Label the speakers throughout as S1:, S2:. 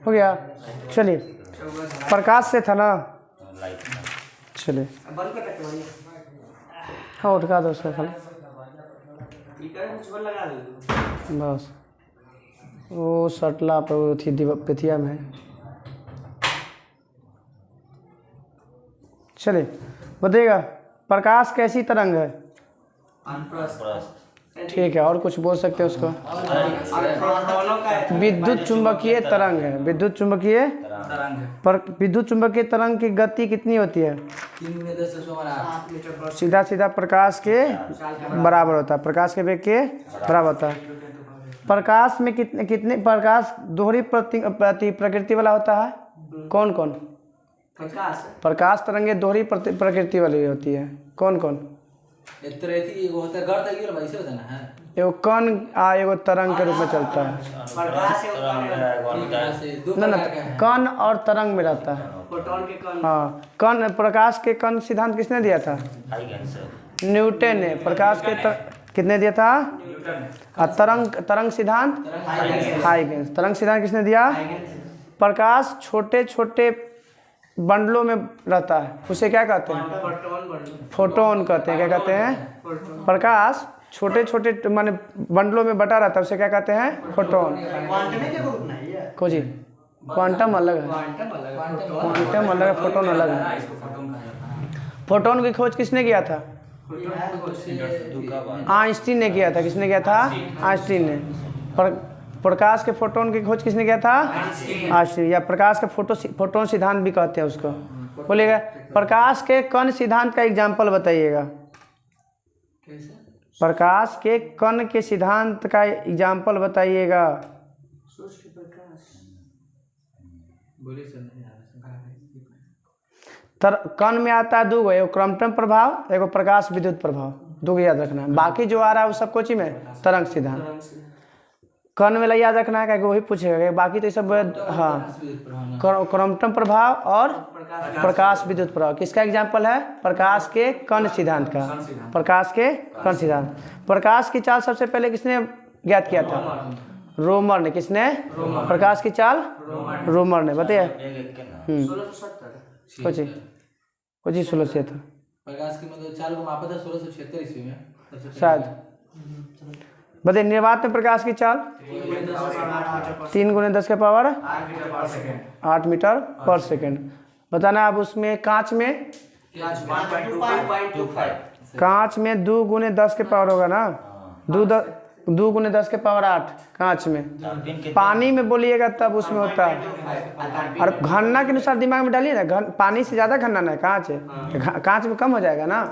S1: हो गया। चलिए प्रकाश से था ना, चलिए हाँ उठा दो उसका खाली बस। वो सटला पे वो थी पेथिया में। चलिए बताइएगा प्रकाश कैसी तरंग है? ठीक है, और कुछ बोल सकते हैं उसको? विद्युत चुंबकीय तरंग है। विद्युत चुंबकीय विद्युत चुंबकीय तरंग की गति कितनी होती है? सीधा सीधा प्रकाश के बराबर होता है। प्रकाश के वेग के बराबर होता है। प्रकाश में कितने कितने प्रकाश दोहरी प्रकृति वाला होता है? कौन कौन? प्रकाश तरंगे दोहरी प्रकृति वाली होती है। कौन कौन? एगो कण एगो तरंग के रूप में चलता है। ना कण और तरंग में रहता है। हाँ कण प्रकाश के कण सिद्धांत किसने दिया था? न्यूटन ने। प्रकाश के कितने दिया था? तरंग सिद्धांत हाइगेंस। तरंग सिद्धांत किसने दिया? प्रकाश छोटे छोटे बंडलों में रहता है, उसे क्या कहते हैं? फोटोन कहते हैं। क्या कहते हैं? प्रकाश छोटे छोटे माने बंडलों में बटा रहता है, उसे क्या कहते हैं? फोटोन। को जी क्वांटम अलग है, क्वांटम अलग है, फोटोन अलग है। फोटोन की खोज किसने किया था? आइंस्टीन ने किया था। किसने किया था? आइंस्टीन ने। प्रकाश के फोटोन की खोज किसने किया था? आइंस्टीन। या प्रकाश के फोटोन सिद्धांत भी कहते हैं उसको। बोलिएगा प्रकाश के कण सिद्धांत का एग्जाम्पल बताइएगा। प्रकाश के कण के सिद्धांत का एग्जाम्पल बताइएगा। कण में आता है दो गो, एगो क्रॉम्पटन प्रभाव, एगो प्रकाश विद्युत प्रभाव। दो याद रखना है। बाकी जो आ रहा है वो सब कोची में? तरंग सिद्धांत। कण में याद रखना है क्योंकि वही पूछेगा। बाकी तो ये सब हाँ क्रॉम्पटन प्रभाव और प्रकाश विद्युत प्रभाव किसका एग्जाम्पल है? प्रकाश के कण सिद्धांत का। प्रकाश के कण सिद्धांत। प्रकाश की चाल सबसे पहले किसने ज्ञात किया था? रोमर ने। किसने? प्रकाश की चाल रोमर ने। बताइए कुछ 1600 था
S2: प्रकाश की मतलब चाल को मापा था 1676 ईस्वी में
S1: शायद। बताइए निर्वात में प्रकाश की चाल 3 × 10 के पावर 8 मीटर पर सेकेंड। बताना अब उसमें कांच में 2 × 10 के पावर होगा ना? 2 × 10 के पावर 8 कांच में। पानी में बोलिएगा तब उसमें होता है। और घनना के अनुसार दिमाग में डालिए ना, पानी से ज़्यादा घनना है कांच है, कांच में कम हो जाएगा ना।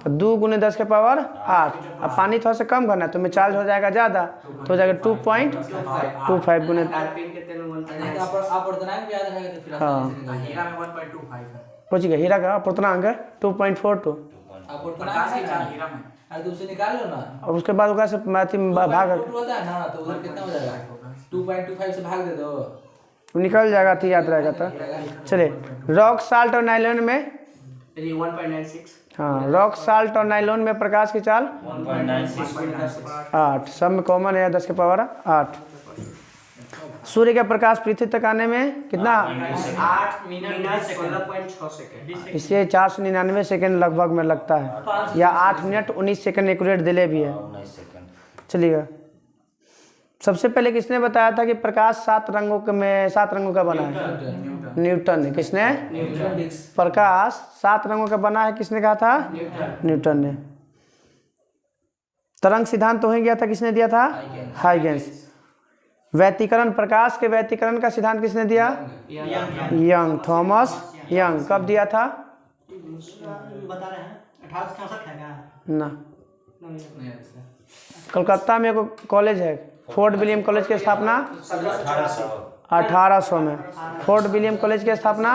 S1: तो 2 × 10 के पावर 8। अब पानी थोड़ा सा कम घनना है तो में चार्ज हो जाएगा ज़्यादा, तो हो जाएगा 2.25 गुने। हाँ कुछ हीरा का अपूर्णांक है 2.42।
S2: निकाल लो ना।
S1: और उसके बाद होगा से भाग
S2: होता है ना, तो उधर कितना हो जाएगा? 2.25 से भाग दे दो,
S1: निकल जाएगा। तो याद रहेगा। तो चलिए रॉक साल्ट और नाइलॉन में
S2: 1.96।
S1: हाँ रॉक साल्ट और नाइलॉन में प्रकाश की चाल 8। सब में कॉमन है 10 के पावर 8। सूर्य का प्रकाश पृथ्वी तक आने में कितना?
S2: 8 मिनट 16.6 सेकंड।
S1: इसलिए 499 सेकंड लगभग में लगता है, या 8 मिनट 19 सेकंड एक्यूरेट डिले भी है। चलिएगा सबसे पहले किसने बताया था कि प्रकाश 7 रंगों का बना है? न्यूटन ने। किसने? प्रकाश 7 रंगों का बना है किसने कहा था? न्यूटन ने। तरंग सिद्धांत तो हो गया था, किसने दिया था? हाइगेंस। व्यतिकरण प्रकाश के व्यतिकरण का सिद्धांत किसने दिया? यंग। Thomas young. कब दिया था?
S2: बता रहे हैं 1866 है क्या?
S1: ना, कलकत्ता में एक कॉलेज है फोर्ट विलियम कॉलेज की स्थापना 1800 में। फोर्ट विलियम कॉलेज की स्थापना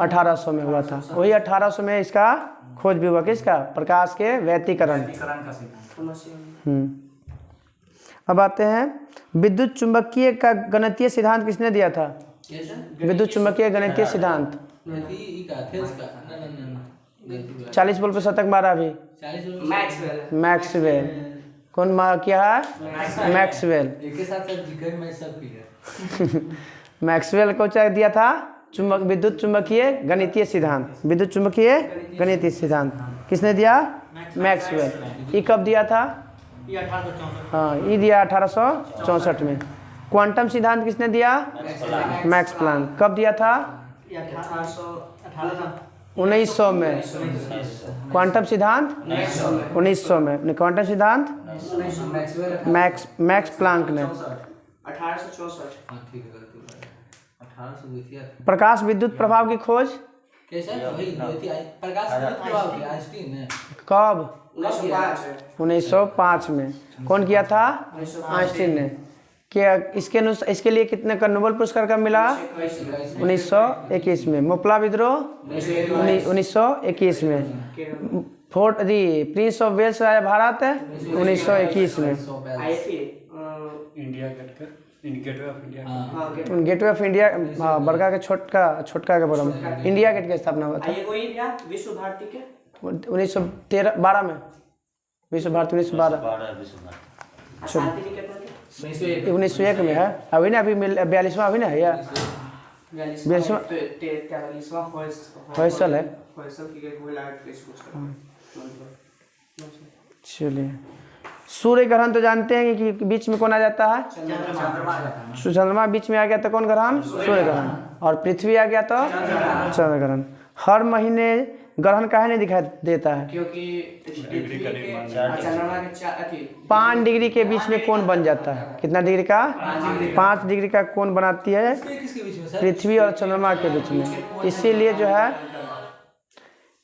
S1: 1800 में हुआ था। वही 1800 में इसका खोज भी हुआ। किसका? प्रकाश के व्यतिकरण। अब आते हैं विद्युत चुंबकीय का गणितीय सिद्धांत किसने दिया था? विद्युत चुंबकीय गणितीय सिद्धांत 40 बॉल पे शतक मारा भी मैक्सवेल। कौन किया है? मैक्सवेल। मैक्सवेल को क्या दिया था? चुंबक विद्युत चुंबकीय गणितीय सिद्धांत। विद्युत चुंबकीय गणितीय सिद्धांत किसने दिया? मैक्सवेल। ये कब दिया था? हाँ, ये दिया 1864 में। क्वांटम सिद्धांत किसने दिया? Max Planck. कब दिया था? 1900 में। क्वांटम सिद्धांत 1900 में। क्वांटम सिद्धांत मैक्स प्लैंक ने।
S2: 1800
S1: प्रकाश विद्युत प्रभाव की खोज
S2: कैसे वही प्रकाश विद्युत प्रभाव की आइंस्टीन ने
S1: कब? 1905 में। कौन किया था? आइंस्टीन ने। क्या इसके लिए कितने का नोबेल पुरस्कार कब मिला? 1921 में। मोपला विद्रोह 1921 में। प्रिंस ऑफ वेल्स आया भारत 1921 में। गेटवे ऑफ इंडिया, हाँ, बड़का के छोटका के बड़ा इंडिया गेट की स्थापना हुआ था
S3: विश्व भारती के
S1: 1912 में। विश्व भारती 1901 में है। अभी ना, अभी 42वां अभी ना है या
S3: 42वां
S1: फैसल है। चलिए, सूर्य ग्रहण तो जानते हैं कि बीच में कौन आ जाता है? चंद्रमा बीच में आ गया तो कौन ग्रहण? सूर्य ग्रहण। और पृथ्वी आ गया तो चंद्र ग्रहण। हर महीने ग्रहण काहे नहीं दिखाई देता है?
S3: क्योंकि
S1: 5 डिग्री के बीच में कोण बन जाता है। कितना डिग्री का? 5 डिग्री का कोण बनाती है पृथ्वी और चंद्रमा के बीच में। इसीलिए जो है,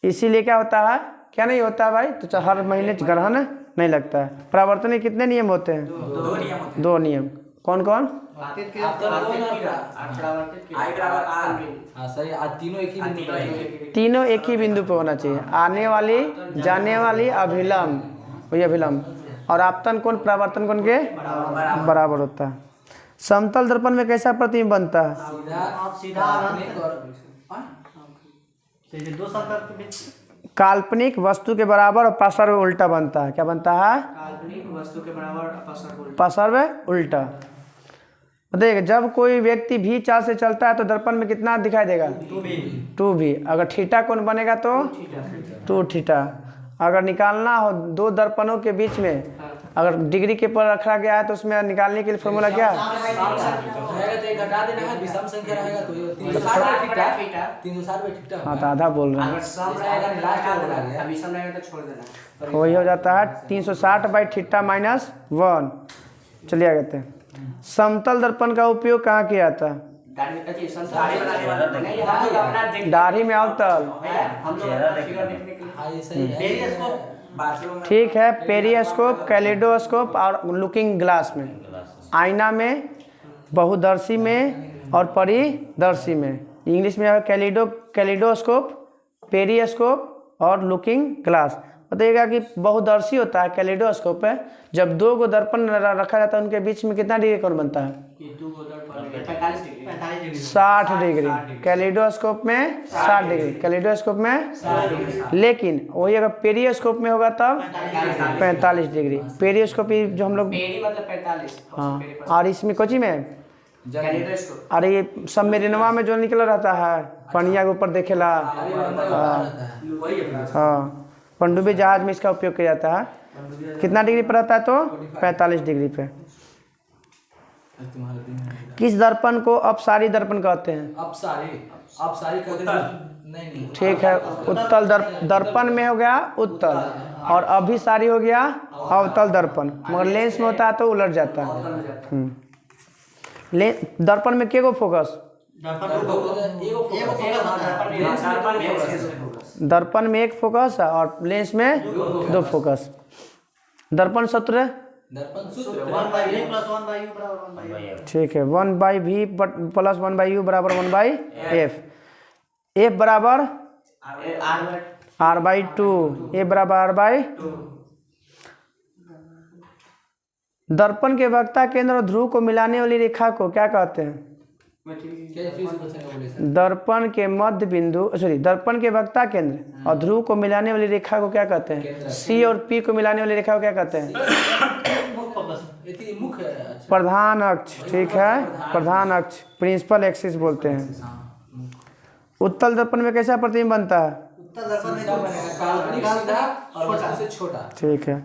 S1: इसीलिए क्या होता है, क्या नहीं होता है भाई? तो हर महीने ग्रहण नहीं लगता है। परावर्तन के कितने नियम होते हैं? 2 नियम। कौन कौन? तीनों एक ही बिंदु पे होना चाहिए। आने वाली, जाने वाली, अभिलंब, वही अभिलंब। और आपतन कोण परावर्तन कोण के बराबर होता है। समतल दर्पण में कैसा प्रतिबिंब बनता है? काल्पनिक वस्तु के बराबर और पार्श्व उल्टा बनता है। क्या बनता है?
S3: काल्पनिक वस्तु के बराबर
S1: पार्श्व उल्टा। देखिए, जब कोई व्यक्ति भी चाल से चलता है तो दर्पण में कितना दिखाई देगा? 2v। अगर थीटा कोण बनेगा तो 2 थीटा। अगर निकालना हो 2 दर्पणों के बीच में, अगर डिग्री के पर रखा गया है तो उसमें निकालने के लिए फॉर्मूला क्या है? हाँ, तो आधा बोल रहे हैं। वही हो जाता है 360/θ - 1। चलिए आगे कहते हैं। समतल दर्पण का उपयोग कहाँ किया जाता है? दाढ़ी में अवतल। ठीक है। पेरिस्कोप, कैलिडोस्कोप और लुकिंग ग्लास में। आईना में, बहुदर्शी में और परिदर्शी में। इंग्लिश में है कैलिडोस्कोप, पेरिस्कोप और लुकिंग ग्लास। बताइएगा कि बहुदर्शी होता है कैलिडोस्कोप है। जब 2 गो दर्पण रखा जाता है, उनके बीच में कितना डिग्री कोण बनता है? 60 डिग्री। कैलिडोस्कोप में 60 डिग्री। कैलिडोस्कोप में, लेकिन वही अगर पेरिस्कोप में होगा तब 45 डिग्री। पेरिस्कोप जो हम लोग, हाँ, और इसमें कोची में, अरे ये सबमरीनवा में जो निकल रहता है पनिया के ऊपर देखेला, हाँ, पनडुब्बी जहाज में इसका उपयोग किया जाता है। कितना डिग्री पर रहता है? तो 45 डिग्री पे। किस दर्पण को अपसारी दर्पण कहते हैं?
S2: अपसारी कहते हैं। नहीं।
S1: ठीक है। उत्तल दर्पण में हो गया उत्तल, और अभिसारी हो गया अवतल दर्पण। मगर लेंस में होता है तो उलट जाता है। दर्पण में के गो फोकस? दर्पण में 1 फोकस है और लेंस में 2 फोकस। दर्पण सूत्र? ठीक है। 1/v + 1/u = 1/f। f बराबर r/2, a बराबर r/2। दर्पण के वक्ता केंद्र और ध्रुव को मिलाने वाली रेखा को क्या कहते हैं? दर्पण के मध्य बिंदु, दर्पण के वक्ता केंद्र और ध्रुव को मिलाने वाली रेखा को क्या कहते हैं? C और P को मिलाने वाली रेखा को क्या कहते हैं? प्रधान अक्ष, ठीक है, प्रधान अक्ष प्रिंसिपल एक्सिस बोलते हैं। उत्तल दर्पण में कैसा प्रतिबिंब बनता है?
S2: उत्तर दर्पण में काल्पनिक सीधा और वस्तु से छोटा।
S1: ठीक है,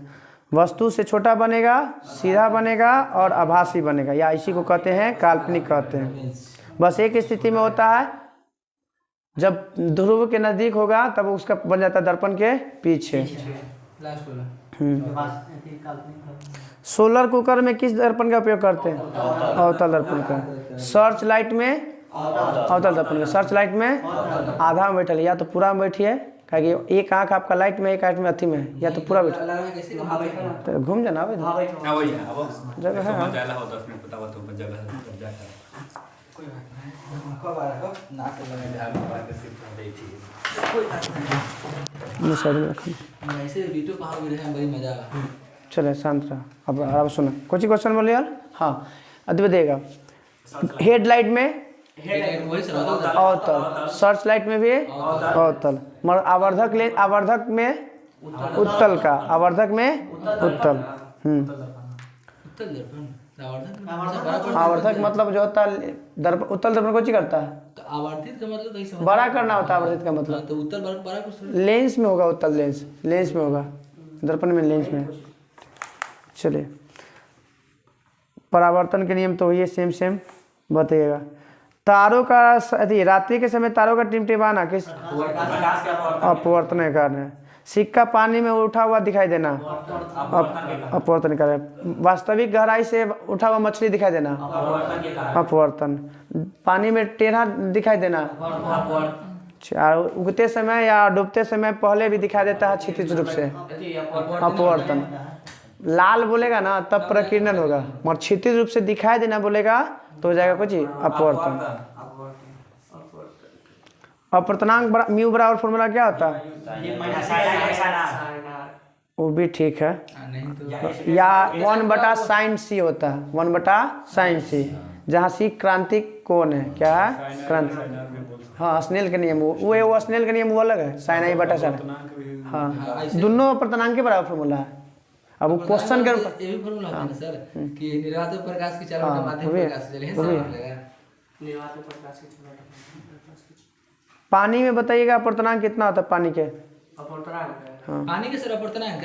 S1: वस्तु से छोटा बनेगा, सीधा बनेगा और आभासी बनेगा, या इसी को कहते हैं काल्पनिक कहते हैं। बस एक स्थिति में होता है, जब ध्रुव के नज़दीक होगा तब उसका बन जाता है दर्पण के पीछे। सोलर कुकर में किस दर्पण का उपयोग करते हैं? अवतल दर्पण का। सर्च लाइट में अवतल दर्पण में, सर्च लाइट में आधा में बैठल, या तो पूरा में बैठिए, क्योंकि एक आँख आपका लाइट में, एक आँख में अथी में, या तो पूरा बैठिए तो घूम जाना जगह है। चले शांत रहा, अब आराम सुना। कुछ क्वेश्चन बोलिए यार। हाँ, अद्भुत देगा। हेडलाइट में अवतल, सर्च लाइट में भी अवतल, मगर आवर्धक में उत्तल का, आवर्धक में उत्तल। आवर्धक मतलब जो होता है उत्तल दर्पण को करता है,
S2: तो आवर्धित का मतलब
S1: बड़ा करना होता है। आवर्धित का मतलब
S2: तो उत्तल बड़ा कुछ
S1: लेंस में होगा, उत्तल लेंस में होगा, दर्पण में लेंस में। चलिए, परावर्तन के नियम तो ये सेम बताइएगा। तारों का रात्रि के समय तारों का टिमटिमाना किस अपवर्तन के कारण है। सिक्का पानी में उठा हुआ दिखाई देना अपवर्तन के कारण। वास्तविक गहराई से उठा हुआ मछली दिखाई देना अपवर्तन। पानी में टेढ़ा दिखाई देना, उगते समय या डूबते समय पहले भी दिखाई देता है क्षितिज रूप से, अपवर्तन। लाल बोलेगा ना तब प्रकीर्णन होगा, मगर क्षितिज रूप से दिखाई देना बोलेगा तो हो जाएगा कुछ अपवर्तन। अपवर्तनांक म्यू बराबर फॉर्मूला क्या होता है? वो भी ठीक है, या 1/sin c होता है, 1/sin c, जहाँ सी क्रांतिक कोण है। क्या है? क्रांति। हाँ, स्नेल का नियम, वो स्नेल का नियम वो अलग है, sin i बटा sin। हाँ, दोनों अपवर्तनांक के बराबर फॉर्मूला है। अब वो क्वेश्चन के
S2: ये भी फॉर्मूला होता है सर कि निर्वात प्रकाश की चारों ओर माध्यम प्रकाश से चले, निर्वात प्रकाश की चारों ओर।
S1: पानी में बताइएगा अपवर्तनांक कितना होता है पानी के?
S2: पानी के सर अपवर्तनांक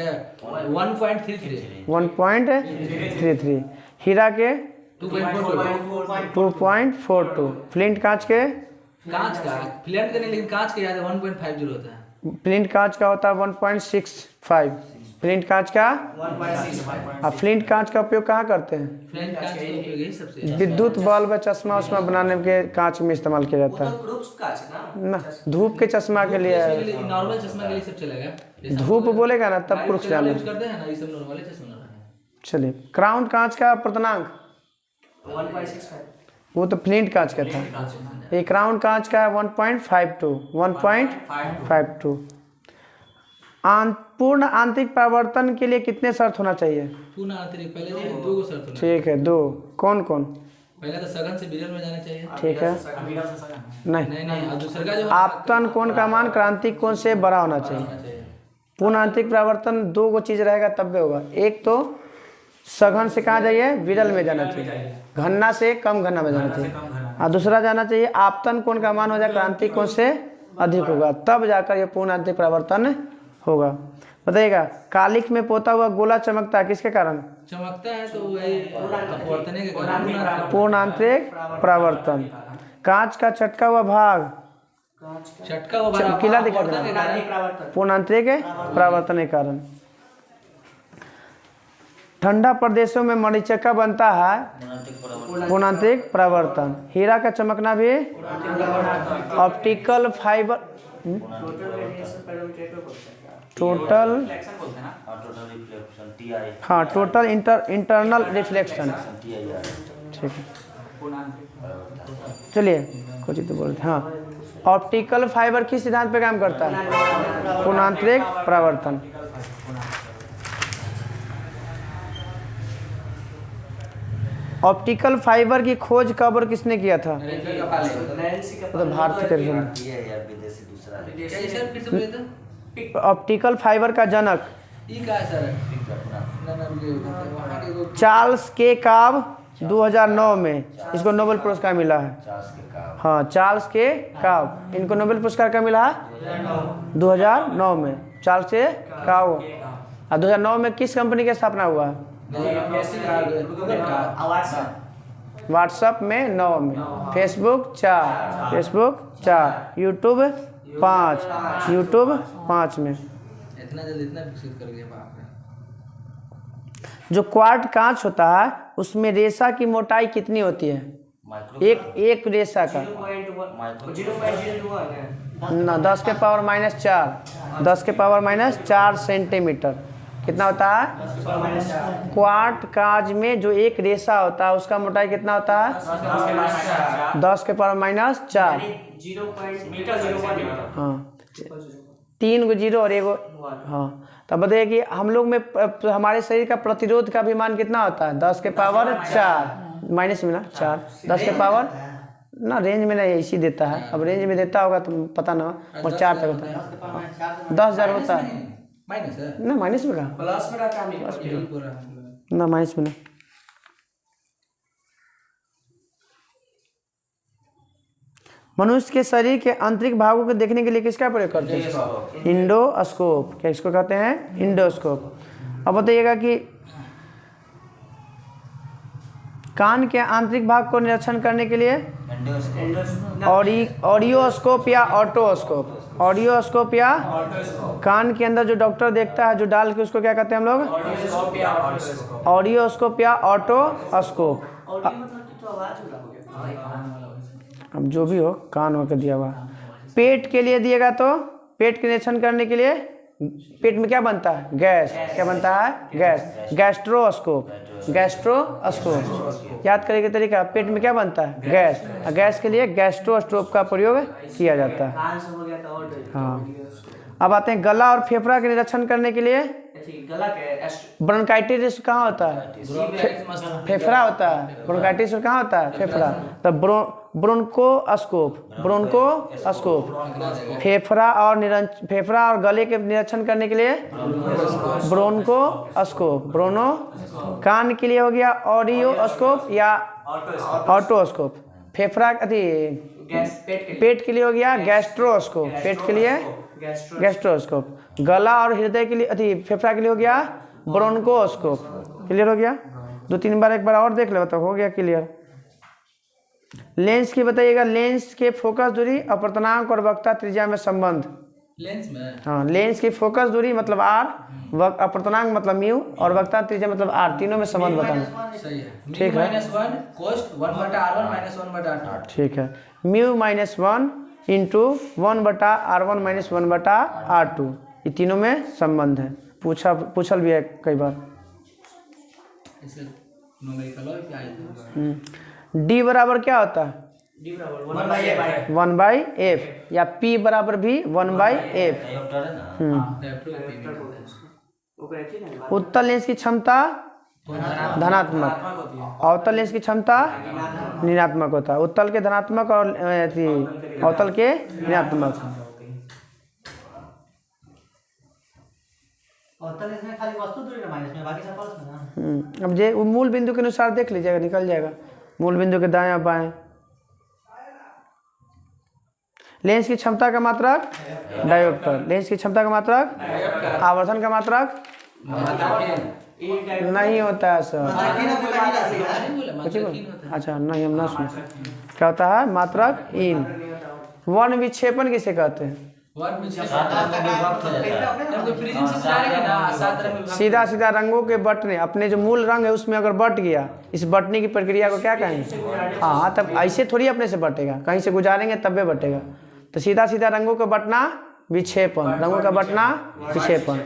S2: 1.33
S1: 1.33। हीरा के 2.42। फ्लिंट कांच के
S2: फ्लिंट का नहीं, लेकिन कांच के याद है 1.50 होता है।
S1: फ्लिंट कांच का होता है 1.65। फ्लिंट कांच का 1.65। अब फ्लिंट कांच का उपयोग कहाँ करते हैं?
S2: फ्लिंट कांच का उपयोग यही सबसे
S1: विद्युत बल्ब, चश्मा उस्मा बनाने के कांच में इस्तेमाल किया जाता है ना, धूप के चश्मा के लिए।
S2: नॉर्मल चश्मा के लिए सब चलेगा,
S1: धूप बोलेगा ना तब पुरुष जाने
S2: करते हैं ना, ये सब नॉर्मल चश्मा।
S1: चलिए, क्राउन कांच का अपवर्तनांक
S3: 1.65,
S1: वो तो फ्लिंट कांच का था। ये क्राउन कांच का 1.52। पूर्ण आंतरिक परावर्तन के लिए कितने शर्त होना चाहिए?
S2: पूर्ण आंतरिक पहले 2 शर्त होना।
S1: ठीक है, 2। कौन?
S2: पहले तो सघन से विरल में जाना चाहिए।
S1: ठीक है,
S2: नहीं, दूसरा का जो
S1: आपतन कोण का मान क्रांतिक कोण से बड़ा होना चाहिए। पूर्ण आंतरिक परावर्तन 2 चीज रहेगा तब भी होगा। एक तो सघन से कहाँ जाइए? विरल में जाना चाहिए, घन्ना से कम घन्ना में जाना चाहिए। और दूसरा जाना चाहिए आपतन कोण का मान हो जाए क्रांतिक कोण से अधिक होगा, तब जाकर ये पूर्ण आंतरिक परावर्तन होगा। बताइएगा, कालिख में पोता हुआ गोला चमकता है किसके कारण?
S2: चमकता है तो अपवर्तन के कारण,
S1: पूर्ण आंतरिक परावर्तन। कांच का चटका हुआ भाग चमकीला दिखा देना, पूर्ण आंतरिक परावर्तन के कारण। ठंडा प्रदेशों में मरीचिका बनता है पूर्ण आंतरिक परावर्तन। हीरा का चमकना भी optical fibre, total internal reflection. ठीक है, चलिए कुछ तो बोलते। हाँ, ऑप्टिकल फाइबर किस सिद्धांत पे काम करता है? पूर्ण आंतरिक परावर्तन। ऑप्टिकल फाइबर की खोज कब और किसने किया था? तो भारत के ऑप्टिकल फाइबर का जनक
S2: ना वहाँ के एगो
S1: चार्ल्स के काब 2009 में इसको नोबेल पुरस्कार मिला है। हाँ, चार्ल्स के काब, इनको नोबेल पुरस्कार का मिला है 2009 में। चार्ल्स के काब और 2009 में किस कंपनी की स्थापना हुआ है?
S2: गूगल का
S1: व्हाट्सएप में 9 में, फेसबुक 4, यूट्यूब 5 में।
S2: इतना जल्दी इतना विकसित कर गया बाप रे।
S1: जो क्वार्ट कांच होता है उसमें रेशा की मोटाई कितनी होती है? एक रेशा का
S3: 0.01
S1: ना 10 के पावर -4, 10 के पावर -4 सेंटीमीटर कितना होता है? क्वार्ट कांच में जो एक रेशा होता है उसका मोटाई कितना होता है? 10 के पावर -4।
S3: 0.01
S1: हाँ, 3 गो जीरो और एगो। हाँ, तब बताइए कि हम लोग में हमारे शरीर का प्रतिरोध का भी मान कितना होता है? 10 के पावर 4 माइनस में ना 4, 10 के पावर ना रेंज में नहीं इसी देता है। अब रेंज में देता होगा तो पता ना, और 4 तक होता है। 10,000 होता है
S2: माइनस है
S1: ना, माइनस में कहा
S3: प्लस में रहता है
S1: ना, माइनस में ना। मनुष्य के शरीर के आंतरिक भागों को देखने के लिए किसका प्रयोग करते हैं? इंडोस्कोप। क्या इसको कहते हैं? इंडोस्कोप। अब बताइएगा कि कान के आंतरिक भाग को निरीक्षण करने के लिए ऑडियोस्कोप या ऑटोस्कोप? ऑडियोस्कोप या कान के अंदर जो डॉक्टर देखता है जो डाल के, उसको क्या कहते हैं हम लोग? ऑडियोस्कोप या ऑटोस्कोप। अब जो भी हो, कान होकर दिया हुआ। पेट के लिए दिएगा तो पेट के निरीक्षण करने के लिए पेट में क्या बनता है? गैस। क्या बनता है? गैस। गैस्ट्रोस्कोप। गैस्ट्रोस्कोप याद करने का तरीका, पेट में क्या बनता है? गैस। गैस के लिए गैस्ट्रोस्कोप का प्रयोग किया जाता है। हाँ, अब आते हैं गला और फेफड़ा के निरीक्षण करने के लिए। ब्रोंकाइटिस कहाँ होता है? फेफड़ा होता है। ब्रोंकाइटिस कहाँ होता है? फेफड़ा। तब ब्रोंकोस्कोप। फेफड़ा और गले के निरीक्षण करने के लिए ब्रोंकोस्कोप। कान के लिए हो गया ऑडियोस्कोप या ऑटोस्कोप। फेफड़ा पेट के लिए हो गया गैस्ट्रोस्कोप। पेट के लिए गैस्ट्रोस्कोप। गला और हृदय के लिए फेफड़ा के लिए हो गया ब्रोंकोस्कोप। क्लियर हो गया? 2-3 बार एक बार और देख लो तो हो गया क्लियर। लेंस की बताइएगा, लेंस के फोकस दूरी, अपवर्तनांक और वक्रता त्रिज्या में संबंध।
S2: लेंस में
S1: हाँ, लेंस की फोकस दूरी मतलब r, अपवर्तनांक मतलब म्यू और वक्रता त्रिज्या मतलब r, तीनों में संबंध बताना।
S2: सही है।
S1: ठीक है।
S2: -1 cos 1/r1 -1/r2।
S1: ठीक है, म्यू -1 इंटू 1/r1 -1/r2, ये तीनों में संबंध है। पूछल भी है कई बार।
S2: ऐसे न्यूमेरिकल हो क्या है?
S1: डी बराबर क्या होता है?
S3: D बराबर
S1: 1/f या P बराबर भी 1/f। उत्तल लेंस की क्षमता धनात्मक, अवतल लेंस की क्षमता ऋणात्मक होता है। उत्तल के धनात्मक और अवतल के ऋणात्मक।
S3: खाली वस्तु दूरी ना माइनस में, बाकी सब प्लस में ना।
S1: अब जे मूल बिंदु के अनुसार देख लीजिएगा, निकल जाएगा। मूल बिंदु के दायां बाएं। लेंस की क्षमता का मात्रक डायोप्टर। लेंस की क्षमता का मात्रक आवर्धन का मात्रक नहीं होता है सर। अच्छा नहीं, हम ना सुन। क्या होता है? मात्रक इन। वन विक्षेपण किसे कहते हैं? सीधा सीधा रंगों के बटने, अपने जो मूल रंग है उसमें अगर बट गया, इस बटने की प्रक्रिया को क्या कहेंगे? हाँ, तब ऐसे थोड़ी अपने से बटेगा, कहीं से गुजारेंगे तब बटेगा। तो सीधा सीधा रंगों का बटना विक्षेपण, रंगों का बटना विक्षेपण।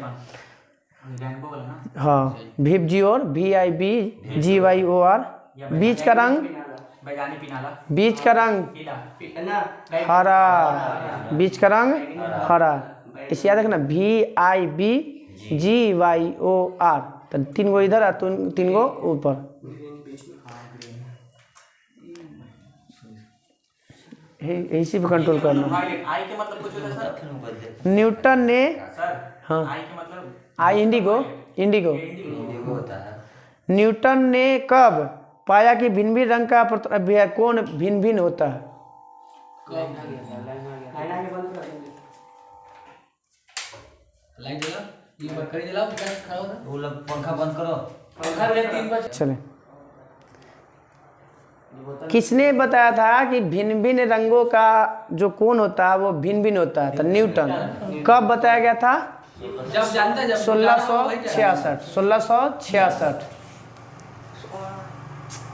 S1: हाँ, VIBGOR, VIBGYOR। बीच का रंग, बीच का रंग हरा, बीच का रंग हरा। इसे याद रखना, VIBGYOR। तो 3 गो इधर और 3 गो ऊपर। इसी पे कंट्रोल करना।
S4: आई के मतलब कुछ होता है सर?
S1: न्यूटन ने,
S4: सर
S1: हाँ
S4: आई के मतलब
S1: आई इंडिगो, इंडिगो।
S2: इंडिगो होता है।
S1: न्यूटन ने कब पाया कि भिन्न भिन्न रंग का कोण भिन्न भिन्न होता है?
S2: लाइट जला, ये मरकरी जलाओ, विकास खड़ा होगा।
S3: वो लोग पंखा बंद करो।
S2: पंखा में 3 बजे।
S1: चले, किसने बताया था कि भिन्न भिन्न रंगों का जो कोण होता है वो भिन्न भिन्न होता है? तो न्यूटन। कब बताया गया था?
S2: जब जानता है, जब
S1: 1666।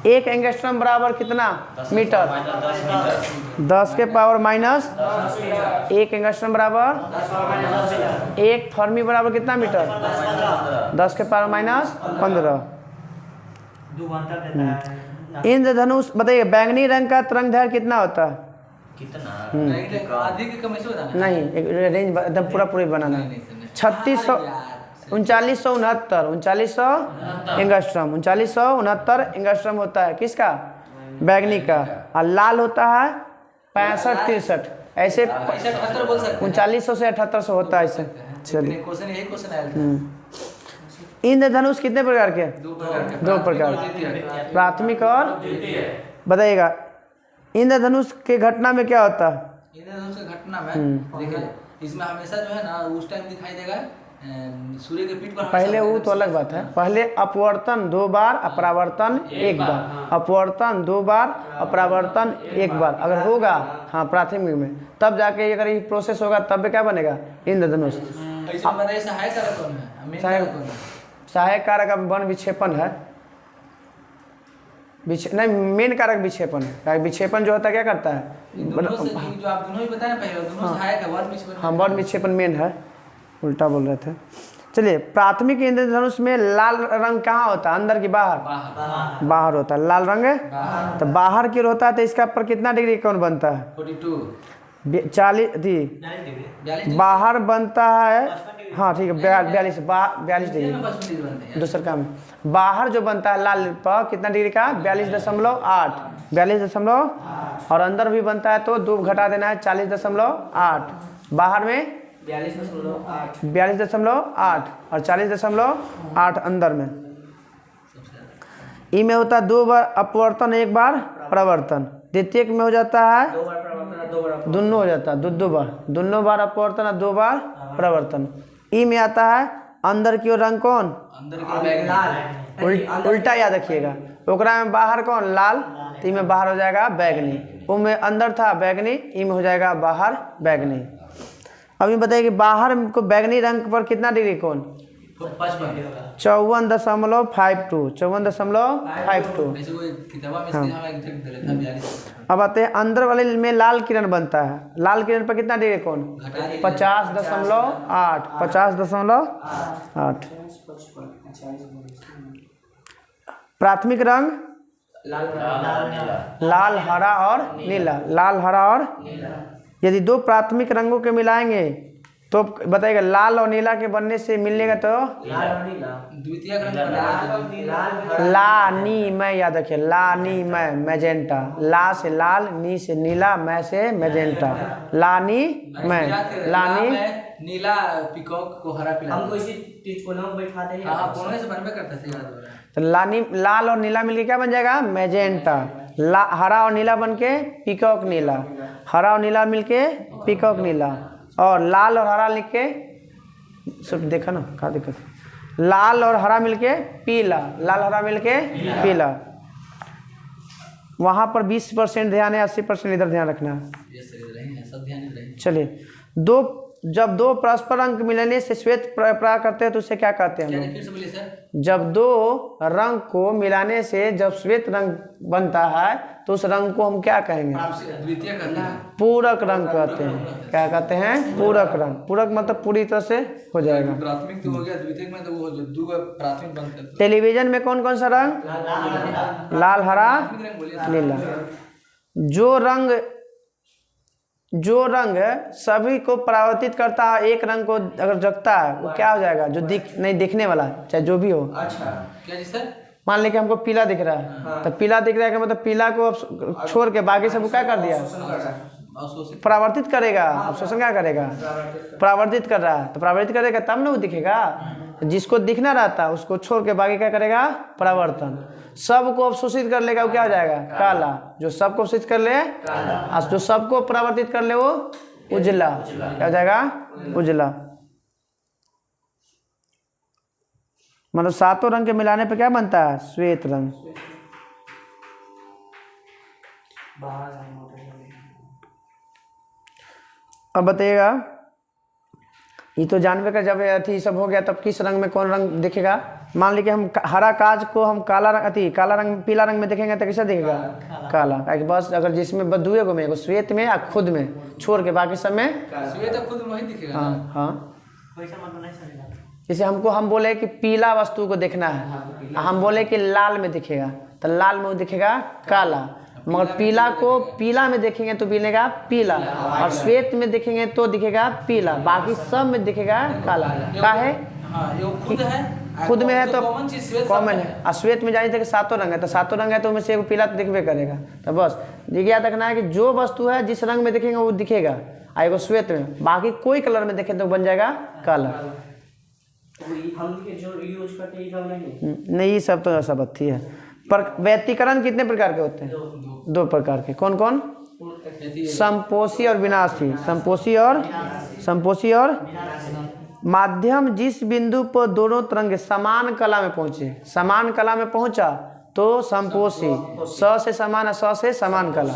S1: 1 एंगस्ट्रॉम बराबर कितना मीटर? 10 के पावर माइनस 1 एंगस्ट्रॉम बराबर 1 फर्मी बराबर कितना मीटर? 10 के पावर माइनस 15।
S3: 2 घंटा देता है।
S1: इंद्रधनुष बताइए, बैंगनी रंग का तरंग दैर्घ्य कितना होता है?
S3: कितना?
S2: आधी की कम ऐसे बताना।
S1: नहीं, एक रेंज एकदम पूरा बनाना है। 3600 3969 एंगस्ट्रॉम 3969 एंगस्ट्रॉम होता है किसका? बैंगनी का। और लाल होता है 65-63 ऐसे
S2: 78 बोल सकते हैं।
S1: 3900 से 7800 होता है ऐसे। चलिए,
S2: क्वेश्चन यही क्वेश्चन आया था।
S1: इंद्रधनुष कितने प्रकार के? 2 प्रकार, प्राथमिक और बताइएगा। इंद्रधनुष के घटना में क्या होता है?
S2: इंद्रधनुष की घटना में देखिए, इसमें हमेशा जो है ना उस टाइम दिखाई देगा सूर्य के पीठ पर।
S1: पहले वो तो अलग बात है, पहले अपवर्तन 2 बार, अपरावर्तन 1 बार, अपवर्तन 2 बार, अपरावर्तन 1 बार अगर होगा, हाँ प्राथमिक में, तब जाके अगर ये प्रोसेस होगा तब क्या बनेगा? इंद्रधनुष।
S2: ऐसे में सहायक कारक कौन है? मेन कारक कौन है?
S1: सहायक कारक वन विक्षेपण है। नहीं, मेन कारक विक्षेपण है। विक्षेपण जो होता है क्या करता है?
S2: दोनों से जो आप दोनों ही बताए ना पहले, दोनों सहायक है। वन विक्षेपण,
S1: हाँ वन विक्षेपण मेन है, उल्टा बोल रहे थे। चलिए, प्राथमिक इंद्रधनुष में लाल रंग कहाँ होता है? अंदर की बाहर? बाहर होता है लाल रंग। तो बाहर की ओर होता है, तो इसका पर कितना डिग्री कोण बनता है? 40 बाहर बनता है, हाँ ठीक है, 42 डिग्री। दूसरा काम, बाहर जो बनता है लाल पर कितना डिग्री का? 42.8 और अंदर भी बनता है तो 2 घटा देना है, 40.8। बाहर में 42.8 और 40.8 अंदर में। ई में होता है 2 बार अपवर्तन 1 बार प्रवर्तन। द्वितीयक में हो जाता है दोनों हो जाता है, 2 बार, दोनों बार अपवर्तन और 2 बार प्रवर्तन। ई में आता है अंदर की ओर रंग कौन?
S2: अंदर की
S1: उल्टा याद रखिएगा। ओकरा में बाहर कौन? लाल, तो ई में बाहर हो जाएगा बैगनी। वो में अंदर था बैगनी, ई में हो जाएगा बाहर बैगनी। अभी बताइए कि बाहर को बैगनी रंग पर कितना डिग्री कोण? 54.52। अब आते हैं अंदर वाले में लाल किरण बनता है। लाल किरण पर कितना डिग्री कोण? 50.8। प्राथमिक रंग लाल, हरा और नीला। लाल, हरा और यदि 2 प्राथमिक रंगों के मिलाएंगे तो बताइएगा लाल और नीला के बनने से मिलेगा तो
S2: द्वितीय
S1: ला नी मैं याद रखिए, ला नी मैं मैजेंटा। ला से लाल, नी से नीला, मैं से मैजेंटा। लानी मैं लानी
S2: नीला पिकॉक को हरा पिला।
S3: हमको इसी चीज को नाम बैठा दे।
S2: हां, कोने से बनबे करता है, याद हो रहा है।
S1: तो लानी, लाल और नीला मिलके क्या बन जाएगा? मैजेंटा। हरा और नीला बन के पीकॉक नीला। हरा और नीला मिलके पीकॉक नीला। और लाल और हरा लिख के सब देखा ना, क्या दिक्कत है? लाल और हरा मिलके पीला, लाल हरा मिलके पीला। वहाँ पर 20% ध्यान है, 80% इधर ध्यान रखना है।
S2: सब ध्यान रहे।
S1: चलिए, जब 2 परस्पर रंग मिलने से श्वेत प्राप्त करते हैं तो उसे क्या कहते हैं?
S2: फिर से बोलिए सर।
S1: जब 2 रंग को मिलाने से जब श्वेत रंग बनता है तो उस रंग को हम क्या कहेंगे?
S2: द्वितीय कहते हैं।
S1: पूरक रंग कहते हैं। क्या कहते हैं? पूरक रंग। पूरक मतलब पूरी तरह से हो जाएगा।
S2: प्राथमिक तो हो गया, द्वितीय में तो वो जो 2 प्राथमिक बनते हैं।
S1: टेलीविजन में कौन कौन सा रंग? लाल, हरा, नीला। जो रंग सभी को परावर्तित करता है, एक रंग को अगर जगता है वो क्या हो जाएगा? जो नहीं दिखने वाला, चाहे जो भी हो।
S2: अच्छा, क्या जी सर?
S1: मान लीजिए हमको पीला दिख रहा है, तो पीला दिख रहा है मतलब पीला को अब छोड़ के बाकी सब क्या कर दिया? परावर्तित करेगा। अब शोषण क्या करेगा? परावर्तित कर रहा है, तो परावर्तित करेगा तब ना वो दिखेगा। जिसको दिखना रहता है उसको छोड़ के बाकी क्या करेगा, परावर्तन। सबको अवशोषित कर लेगा वो क्या हो जाएगा, काला। जो सबको अवशोषित कर ले, जो सबको परावर्तित कर ले वो उजला। क्या हो जाएगा, उजला। मतलब सातों रंग के मिलाने पे क्या बनता है, श्वेत रंग। अब बताइएगा, ये तो जानवे का जब अथी सब हो गया तब किस रंग में कौन रंग दिखेगा। मान लीजिए हम हरा काज को हम काला रंग काला रंग पीला रंग में देखेंगे तो कैसा दिखेगा, काला। बस अगर जिसमें बस दुए गो में, एगो श्वेत में या खुद में छोड़ के बाकी सब में
S2: श्वेत खुद में वही दिखेगा।
S1: हाँ हाँ। जैसे हम बोले कि पीला वस्तु को देखना है, हम बोले कि लाल में दिखेगा तो लाल में वो दिखेगा काला, मगर पीला को पीला में देखेंगे तो मिलेगा पीला, और श्वेत में देखेंगे तो दिखेगा पीला, बाकी सब में दिखेगा काला। क्या है, खुद में है तो कॉमन है। और श्वेत में जानी चाहिए सातों रंग है तो सातों रंग है तो उनमें से एगो पीला तो दिखबे करेगा। तो बस ये याद रखना है कि जो वस्तु है जिस रंग में देखेंगे वो दिखेगा, और एगो श्वेत में, बाकी कोई कलर में देखें तो बन जाएगा काला। नहीं, ये सब तो सब अच्छी है। पर व्यतिकरण कितने प्रकार के होते हैं, दो प्रकार के। कौन कौन, संपोषी और विनाशी। संपोषी और माध्यम जिस बिंदु पर दोनों तरंगे समान कला में पहुंचे, समान कला में पहुंचा तो संपोषी, स से समान है, स से समान कला।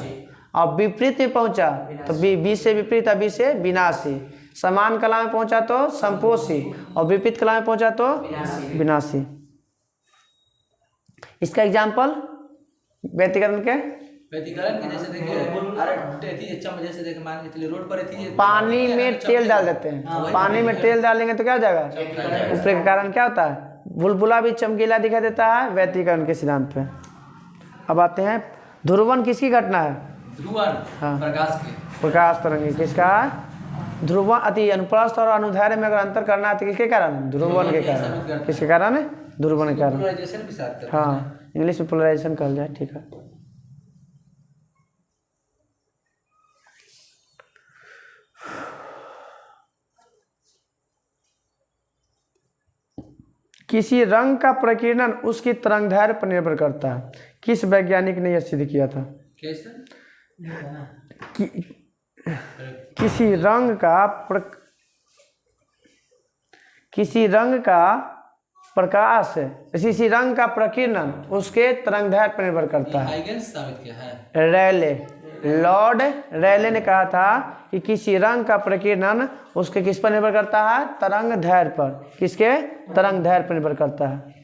S1: और विपरीत में पहुंचा तो बी से विपरीत, बी से विनाशी। समान कला में पहुंचा तो संपोषी, और विपरीत कला में पहुंचा तो विनाशी। इसका एग्जाम्पल व्यतिकरण के,
S2: व्यतिकरण के जैसे देखिए, जैसे देखिए मान के चलिए रोड पर
S1: पानी में तेल डाल देते हैं, पानी में तेल डालेंगे तो क्या हो जाएगा, ऊपर के कारण क्या होता है, बुलबुला भी चमकीला दिखाई देता है, व्यतिकरण के सिद्धांत पे। अब आते हैं ध्रुवन किसकी घटना है,
S2: ध्रुवन,
S1: हाँ,
S2: प्रकाश
S1: तरंगी किसका, ध्रुवन। अति अनुप्रस्थ और अनुदैर्ध्य में अगर अंतर करना है तो किसके कारण, ध्रुवन के कारण। किसके कारण है, ध्रुवन के कारण। हाँ, इंग्लिश में पोलराइजेशन कहल जाए, ठीक है। किसी रंग का प्रकीर्णन उसकी तरंगदैर्घ्य पर निर्भर करता है। किस वैज्ञानिक ने यह सिद्ध किया था, किसी रंग का प्रकाश, किसी रंग का प्रकीर्णन उसके तरंगदैर्घ्य पर निर्भर करता है। लॉर्ड रेले ने कहा था कि किसी रंग का प्रकीर्णन उसके किस पर निर्भर करता है, तरंगदैर्घ्य पर। किसके, तरंगदैर्घ्य पर निर्भर करता है।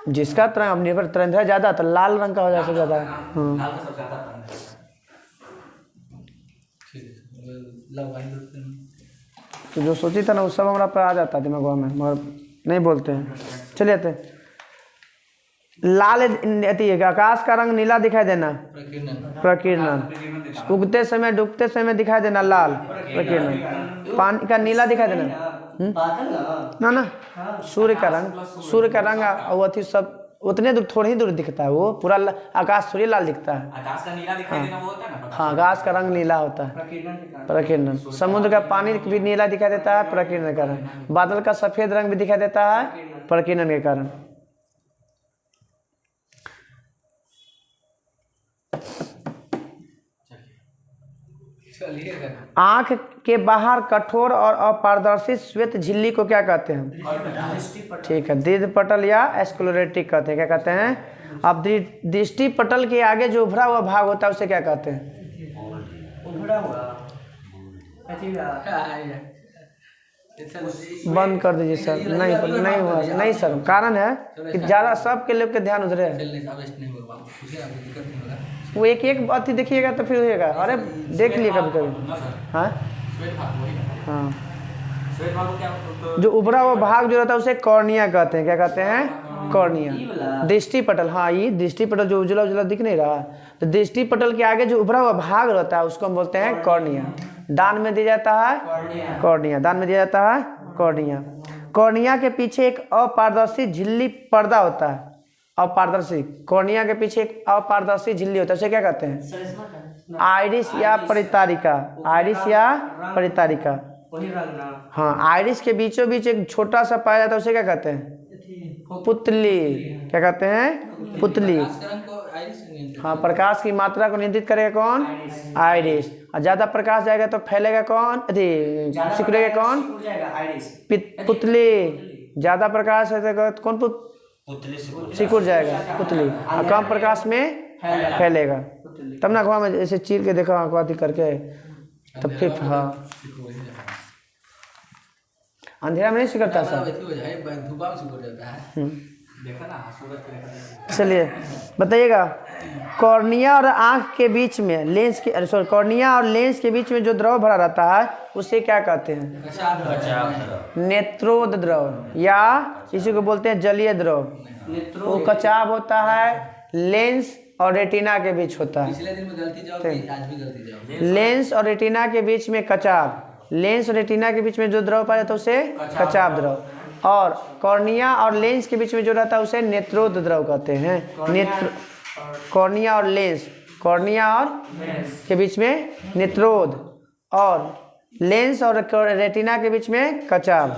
S1: जिसका तरंग निर्भर तरंगदैर्घ्य ज्यादा तो लाल रंग का हो जाता ज्यादा। तो जो सोची था ना उस सब हमारा पर आ जाता दिमाग में, मगर नहीं बोलते हैं। चलिए आते, लाल आकाश का रंग नीला दिखाई देना, प्रकीर्णन। उगते समय डूबते समय दिखाई देना लाल, प्रकीर्णन। पानी का नीला दिखाई देना ना सूर्य का रंग और अथी सब उतने दूर, थोड़ी ही दूर दिखता है, वो पूरा आकाश सूर्य लाल दिखता है।
S4: आकाश का नीला दिखाई देना वो होता है ना,
S1: हाँ, आकाश का रंग नीला होता है, प्रकीर्णन। समुद्र का पानी भी नीला दिखाई देता है, प्रकीर्णन के कारण। बादल का सफेद रंग भी दिखाई देता है, प्रकीर्णन के कारण। आंख के बाहर कठोर और अपारदर्शी श्वेत झिल्ली को क्या कहते हैं, ठीक है, दीर्घ पटल या स्क्लेरोटिक कहते हैं। क्या कहते हैं, अब दृष्टि पटल के आगे जो उभरा हुआ भाग होता है उसे क्या कहते हैं, बंद कर दीजिए सर। नहीं हुआ, नहीं सर, कारण है कि ज्यादा सबके लोग के ध्यान उधर है। वो एक एक अति देखिएगा तो फिर होएगा। अरे देख लिए कभी कभी, हाँ हाँ, जो उभरा हुआ भाग जो रहता है उसे कॉर्निया कहते हैं। क्या कहते हैं, कॉर्निया। दृष्टि पटल, हाँ, ये दृष्टि पटल जो उजला उजला दिख नहीं रहा, तो दृष्टि पटल के आगे जो उभरा हुआ भाग रहता है उसको हम बोलते हैं कॉर्निया। दान में दिया जाता है कॉर्निया, दान में दिया जाता है कॉर्निया। कॉर्निया के पीछे एक अपारदर्शी झिल्ली पर्दा होता है, अपारदर्शी। कॉर्निया के पीछे एक अपारदर्शी झिल्ली होता है, उसे क्या कहते हैं, आइरिस या परितारिका। आइरिस या परितारिका।
S3: वही रंग ना।
S1: हाँ, आइरिस के बीचों बीच एक छोटा सा पाया जाता है, उसे क्या कहते हैं? पुतली। क्या कहते हैं? पुतली।
S2: प्रकाश का रंग को आइरिस से नियंत्रित
S1: हाँ, प्रकाश की मात्रा को नियंत्रित करेगा कौन? आइरिस। और ज्यादा प्रकाश जाएगा तो फैलेगा कौन? सिकुड़ेगा कौन?
S3: सिकुड़ जाएगा आइरिस।
S1: पुतली। ज्यादा प्रकाश है तो कौन
S4: पुतली से
S1: सिकुड़ जाएगा? पुतली। और कम प्रकाश में फैलेगा। तब ना अखबार में ऐसे चीर के देखो, अखबार करके, तब फिर हाँ अंधेरा में नहीं सिकड़ता
S2: सब
S1: सब।
S2: हो जाए धूपा में सिकुड़ जाता है।
S4: देखा ना सूरज के
S1: चलिए बताइएगा, कॉर्निया और आंख के बीच में लेंस के कॉर्निया और लेंस के बीच में जो द्रव भरा रहता है उसे क्या कहते हैं?
S2: कचाव
S1: नेत्रोद द्रव, या इसी को बोलते हैं जलीय द्रव। वो कचाव होता है लेंस और रेटिना के बीच होता है।
S2: पिछले दिन में गलती जाओ कि आज भी गलती जाओ।
S1: लेंस और रेटिना के बीच में कचाव, लेंस और रेटिना के बीच में जो द्रव पाया जाता है उसे कचाव द्रव, और कॉर्निया और लेंस के बीच में जो रहता है उसे नेत्रोद द्रव कहते हैं। नेत्र कॉर्निया और लेंस, कॉर्निया और के बीच में नेत्रोद, और लेंस और रेटिना के बीच में कचाव।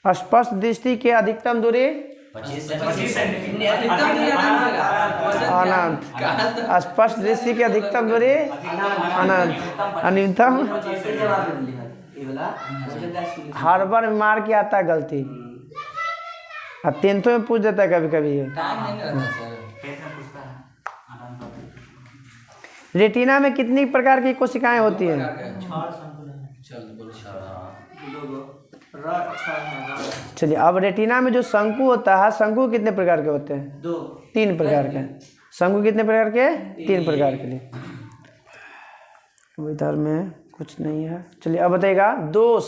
S1: स्पष्ट दृष्टि की अधिकतम दूरी
S4: 25
S1: अनंत। स्पष्ट दृष्टि की अधिकतम दूरी अनंत। न्यूनतम हर बार मार के आता है गलती, अब टेंथों में पूछ देता है कभी कभी ये।
S2: टाइम नहीं रहता सर।
S1: रेटिना में कितनी प्रकार की कोशिकाएं होती हैं?
S2: चल बोलो
S1: चलिए, अब रेटिना में जो शंकु होता है, शंकु कितने प्रकार के होते हैं? 3 प्रकार के। शंकु कितने प्रकार के? 3 प्रकार के लिए। इधर में कुछ नहीं है। चलिए अब बताइएगा, दोष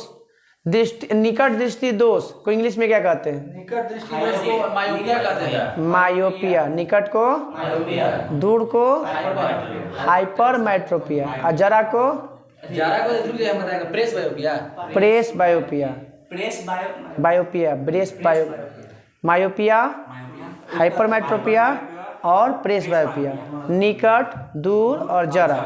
S1: दृष्टि, निकट दृष्टि दोष को इंग्लिश में क्या कहते हैं?
S2: निकट दृष्टि दोष को मायोपिया कहते हैं।
S1: मायोपिया। निकट को दूर को हाइपरमेट्रोपिया, और जरा को
S2: बताएगा प्रेस बायोपिया।
S1: Presbyopia. बायोपिया, ब्रेस बायो, मायोपिया, हाइपरमेट्रोपिया और प्रेस बायोपिया। निकट, दूर और जरा।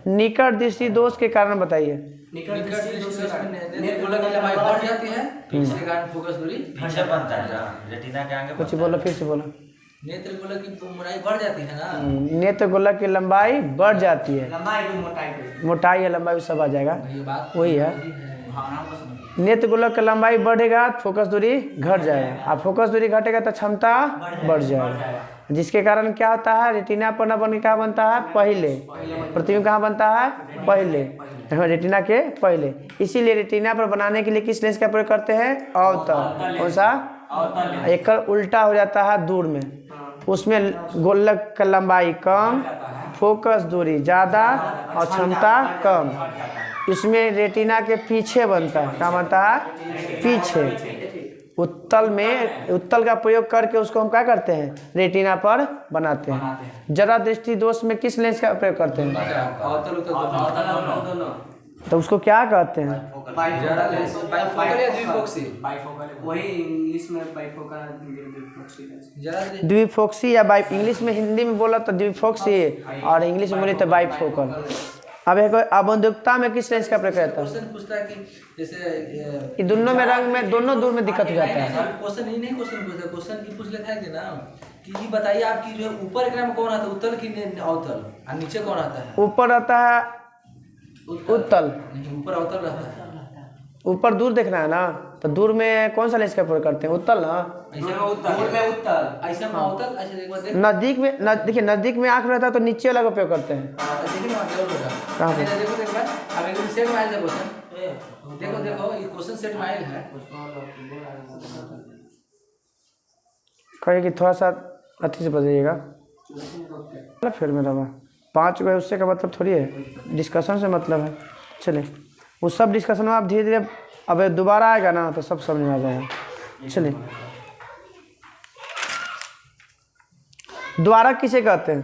S1: निकट दृष्टि दोष के कारण बताइए।
S2: निकट दृष्टि दोष में नेत्र की लंबाई बढ़ जाती है, इसके कारण फोकस दूरी
S4: पीछे बनता है रेटिना के आगे।
S1: कुछ बोलो, फिर से बोलो।
S2: नेत्र गोलक की मोटाई बढ़ जाती है ना।
S1: नेत्र गोलक की लंबाई बढ़ जाती है, मोटाई या लंबाई सब आ जाएगा, वही है। नेत्र गोलक की लंबाई बढ़ेगा, फोकस दूरी घट जाएगा, और फोकस दूरी घटेगा तो क्षमता बढ़ जाएगा, जिसके कारण क्या होता है? रेटिना पर न बन के कहाँ बनता है? पहले। प्रतिबिंब कहाँ बनता है? पहले, रेटिना के पहले। इसीलिए रेटिना पर बनाने के लिए किस लेंस का प्रयोग करते हैं? अवतल। कौन सा? एक उल्टा हो जाता है दूर में, उसमें गोलक का लंबाई कम, फोकस दूरी ज़्यादा और क्षमता कम। इसमें रेटिना के पीछे बनता है। क्या बनता है? पीछे। उत्तल में, उत्तल का प्रयोग करके उसको हम क्या करते हैं? रेटिना पर बनाते हैं। जरा दृष्टि दोष में किस लेंस का प्रयोग करते हैं? तो उसको क्या कहते हैं? द्विफोक्सी या बाई, इंग्लिश में, हिंदी में बोला तो द्विफोक्सी और इंग्लिश में बोले तो बाईफोकल। अब एक अबंधुकता में किस लेंस का प्रयोग करता है?
S2: क्वेश्चन पूछता है कि जैसे
S1: ये दोनों में रंग में, दोनों दूर में दिक्कत हो जाता है।
S2: क्वेश्चन ही नहीं, क्वेश्चन पूछता है, क्वेश्चन की पूछ लेता है कि ना कि ये बताइए आपकी जो ऊपर एकरा में कौन आता है, उत्तल की अवतल, और नीचे कौन आता है?
S1: ऊपर रहता है उत्तल,
S2: नहीं ऊपर अवतल रहता है।
S1: ऊपर दूर देखना है ना, तो दूर में कौन सा लेंस का प्रयोग करते हैं? उत्तल ना।
S2: ऐसा में अवतल। अच्छा एक बार देख,
S1: नजदीक में, देखिए नजदीक में आँख रहता है तो नीचे वाला का उपयोग करते हैं।
S2: देखिए ना जरूर होगा।
S1: कहाँ पे?
S2: देखो एक बार, अब एक सेट में आया था क्वेश्चन, देखो ये क्वेश्चन सेट में आया है।
S1: कहे कि थोड़ा सा अच्छे से बताइएगा। फिर मेरा 5 गए उससे का मतलब थोड़ी है, डिस्कशन से मतलब है। चलिए, वो सब डिस्कशन में आप धीरे धीरे, अब दोबारा आएगा ना तो सब समझ में आ जाएगा। चलिए, द्वारा किसे कहते हैं?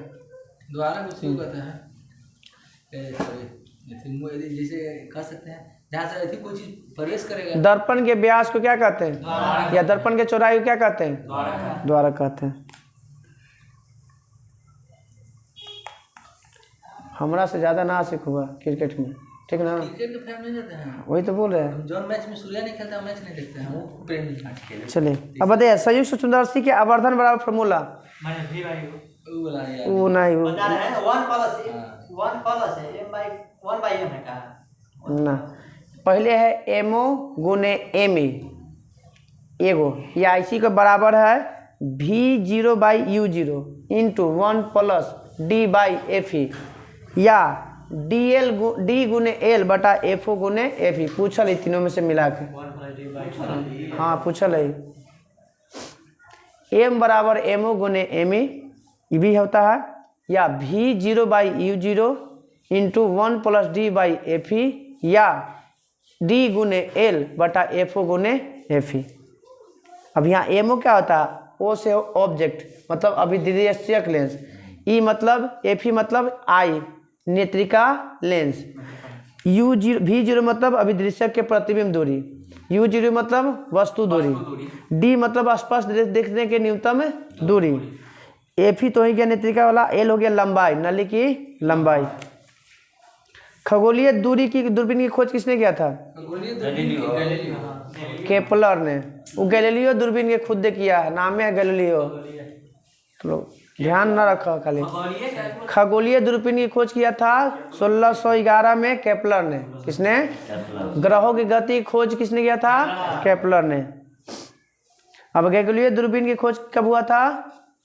S2: द्वारा कुछ नहीं कहते हैं, जैसे कह सकते हैं जहाँ से कोई चीज प्रवेश करेगा।
S1: दर्पण के व्यास को क्या कहते हैं? या दर्पण के चौड़ाई को क्या कहते हैं? द्वारा कहते हैं। हमरा से ज़्यादा ना सीख हुआ क्रिकेट में, ठीक ना?
S2: क्रिकेट के फैन नहीं रहते हैं
S1: वही तो बोल रहे हैं।
S2: हम जो मैच में सूर्या नहीं खेलता मैच नहीं देखते हैं, वो प्रेमी खेले
S1: चलिए अब बताइए संयुक्त सुंदरसी के आवर्धन बराबर फार्मूला।
S3: माइनस भी भाई
S2: वो वाला यार
S1: वो नहीं वो
S3: बता रहे हैं 1 है m/1 by m है कहा
S1: ना। पहले है एमओ गुने एम ई एगो, या इसी के बराबर है V0/U0 इंटू 1 प्लस D/FE, या डी गुने एल बटा FO गुने FE। पूछल है तीनों में से मिला के।
S3: 1/d/,
S1: हाँ पूछल है। एम बराबर एमओ गुने एम ई भी होता है, या V0/U0 इंटू 1 प्लस D/FE, या D गुने एल बटा FO गुने FE। अब यहाँ एमओ क्या होता है? ओ से ऑब्जेक्ट मतलब अभिदृश्यक लेंस, ई मतलब FE मतलब आई नेत्रिका लेंस, V0 मतलब अभिदृश्यक के प्रतिबिंब दूरी, U0 मतलब वस्तु दूरी, D मतलब स्पष्ट देखने के न्यूनतम दूरी, FE तो ही गया नेत्रिका वाला, L हो गया लंबाई नली की लंबाई। खगोलीय दूरी की दूरबीन की खोज किसने किया था? केपलर ने। वो गैलीलियो दूरबीन के खुद ने किया है, नाम है गैलीलियो। तो ध्यान न रखो खाली। खगोलीय दूरबीन की खोज किया था 1611 में केपलर ने। किसने? ग्रहों की गति की खोज किसने किया था? केपलर ने। अब गैलीलियो दूरबीन की खोज कब हुआ था?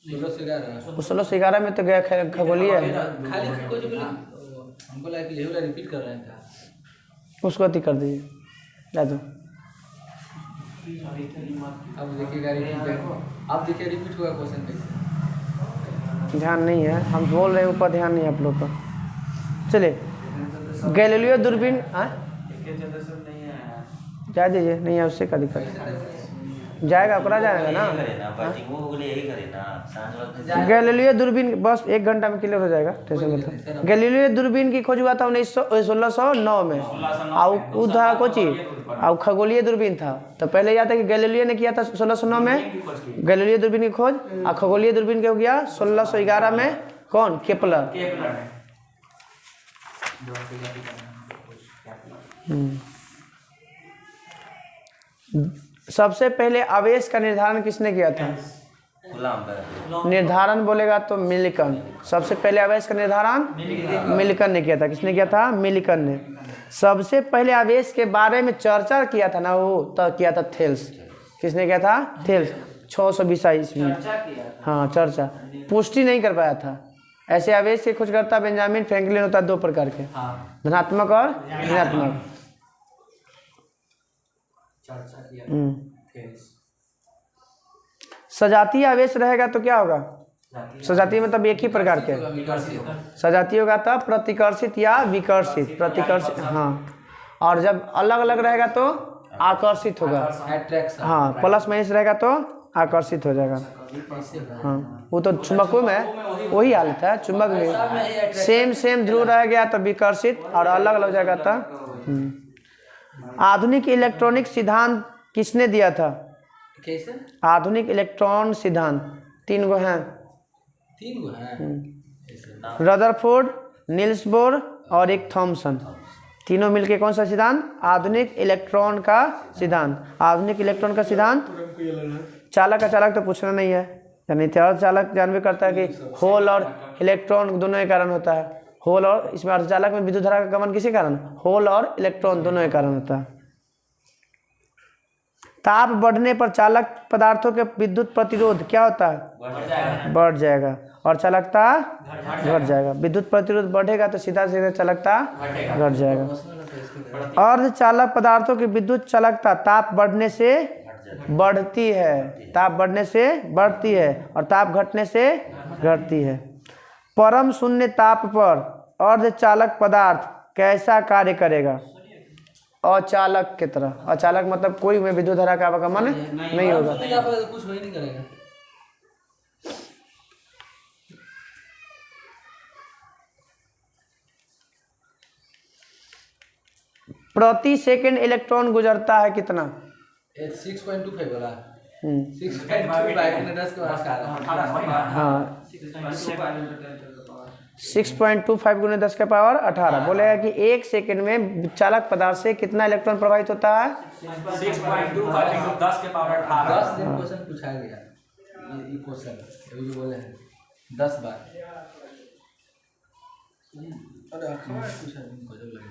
S1: 1611 में तो गया खगोलीय
S2: खाली खोज बोला हमको लगा कि ये रिपीट कर रहे हैं।
S1: उसको अति कर दीजिए ला दो।
S2: अब देखिएगा अब देखिए रिपीट हुआ क्वेश्चन कैसे।
S1: ध्यान नहीं है, हम बोल रहे हैं ऊपर, ध्यान नहीं है आप लोग का। चलिए गैलीलियो दूरबीन जा दीजिए, नहीं है उससे क्या दिक्कत जाएगा, ओकरा जाएगा ना। गैलीलियो दूरबीन बस 1 घंटा में क्लियर हो जाएगा, टेंशन मत लो। गैलीलियो दूरबीन की खोज हुआ था 1609 में, और था कोची और खगोलीय दूरबीन था। तो पहले यह था कि गैलीलियो ने किया था 1609 में गैलीलियो दूरबीन की खोज, और खगोलीय दूरबीन के हो गया 1611 में कौन? केपलर। सबसे पहले आवेश का निर्धारण किसने किया था? निर्धारण बोलेगा तो मिल्टन। सबसे पहले आवेश का निर्धारण मिल्टन ने किया था। किसने किया था? मिल्टन ने। सबसे पहले आवेश के बारे में चर्चा किया था ना, वो तो किया था थेल्स। किसने किया था? थेल्स 620 ईस्वी में। हाँ चर्चा, पुष्टि नहीं कर पाया था। ऐसे आवेश की खोजकर्ता बेंजामिन फ्रैंकलिन होता है 2 प्रकार के, धनात्मक और ऋणात्मक। सजातीय आवेश रहेगा तो क्या होगा? सजातीय मतलब एक ही प्रकार के। सजातीय होगा तब प्रतिकर्षित या विकर्षित। प्रतिकर्षित हाँ, और जब अलग अलग रहेगा तो आकर्षित होगा। हाँ प्लस माइनस रहेगा तो आकर्षित हो जाएगा। हाँ वो तो चुंबकों में वही हालत है। चुंबक में सेम ध्रुव रह गया तो विकर्षित, और अलग अलग हो जाएगा तो। आधुनिक इलेक्ट्रॉनिक सिद्धांत किसने दिया था?
S2: कैसे?
S1: आधुनिक इलेक्ट्रॉन सिद्धांत 3 गो हैं।
S2: 3 गो हैं।
S1: रदरफोर्ड, नील्स बोर और एक थॉमसन। तीनों मिलके कौन सा सिद्धांत? आधुनिक इलेक्ट्रॉन का सिद्धांत। आधुनिक इलेक्ट्रॉन का सिद्धांत चालक का चालक तो पूछना नहीं है, यानी चालक जानवे करता है कि होल और इलेक्ट्रॉन दोनों के कारण होता है। होल और इसमें अर्धचालक में विद्युत धारा का गमन किसी कारण? होल और इलेक्ट्रॉन दोनों के कारण होता है। ताप बढ़ने पर चालक पदार्थों के विद्युत प्रतिरोध क्या होता है? बढ़ जाएगा, और चालकता घट जाएगा। विद्युत प्रतिरोध बढ़ेगा तो सीधा सीधा चालकता घट जाएगा। अर्धचालक पदार्थों की विद्युत चालकता ताप बढ़ने से बढ़ती है, ताप बढ़ने से बढ़ती है, और ताप घटने से घटती है। परम शून्य ताप पर अर्धचालक पदार्थ कैसा कार्य करेगा? अचालक की तरह। अचालक मतलब कोई में विद्युत धारा का आवागमन नहीं होगा।
S2: कुछ नहीं करेगा।
S1: प्रति सेकंड इलेक्ट्रॉन गुजरता है कितना?
S2: 6.25 वाला 6.25 ने 10 के आसपास।
S1: हाँ 6.25 गुने 10 के पावर 18 बोलेगा कि 1 सेकंड में चालक पदार्थ से कितना इलेक्ट्रॉन प्रवाहित होता है?
S5: 6.25 into 10 के पावर 18।
S2: 10 दिन क्वेश्चन पूछा गया ये क्वेश्चन अभी जो बोले हैं 10 बार। अरे पूछा गजब लगे।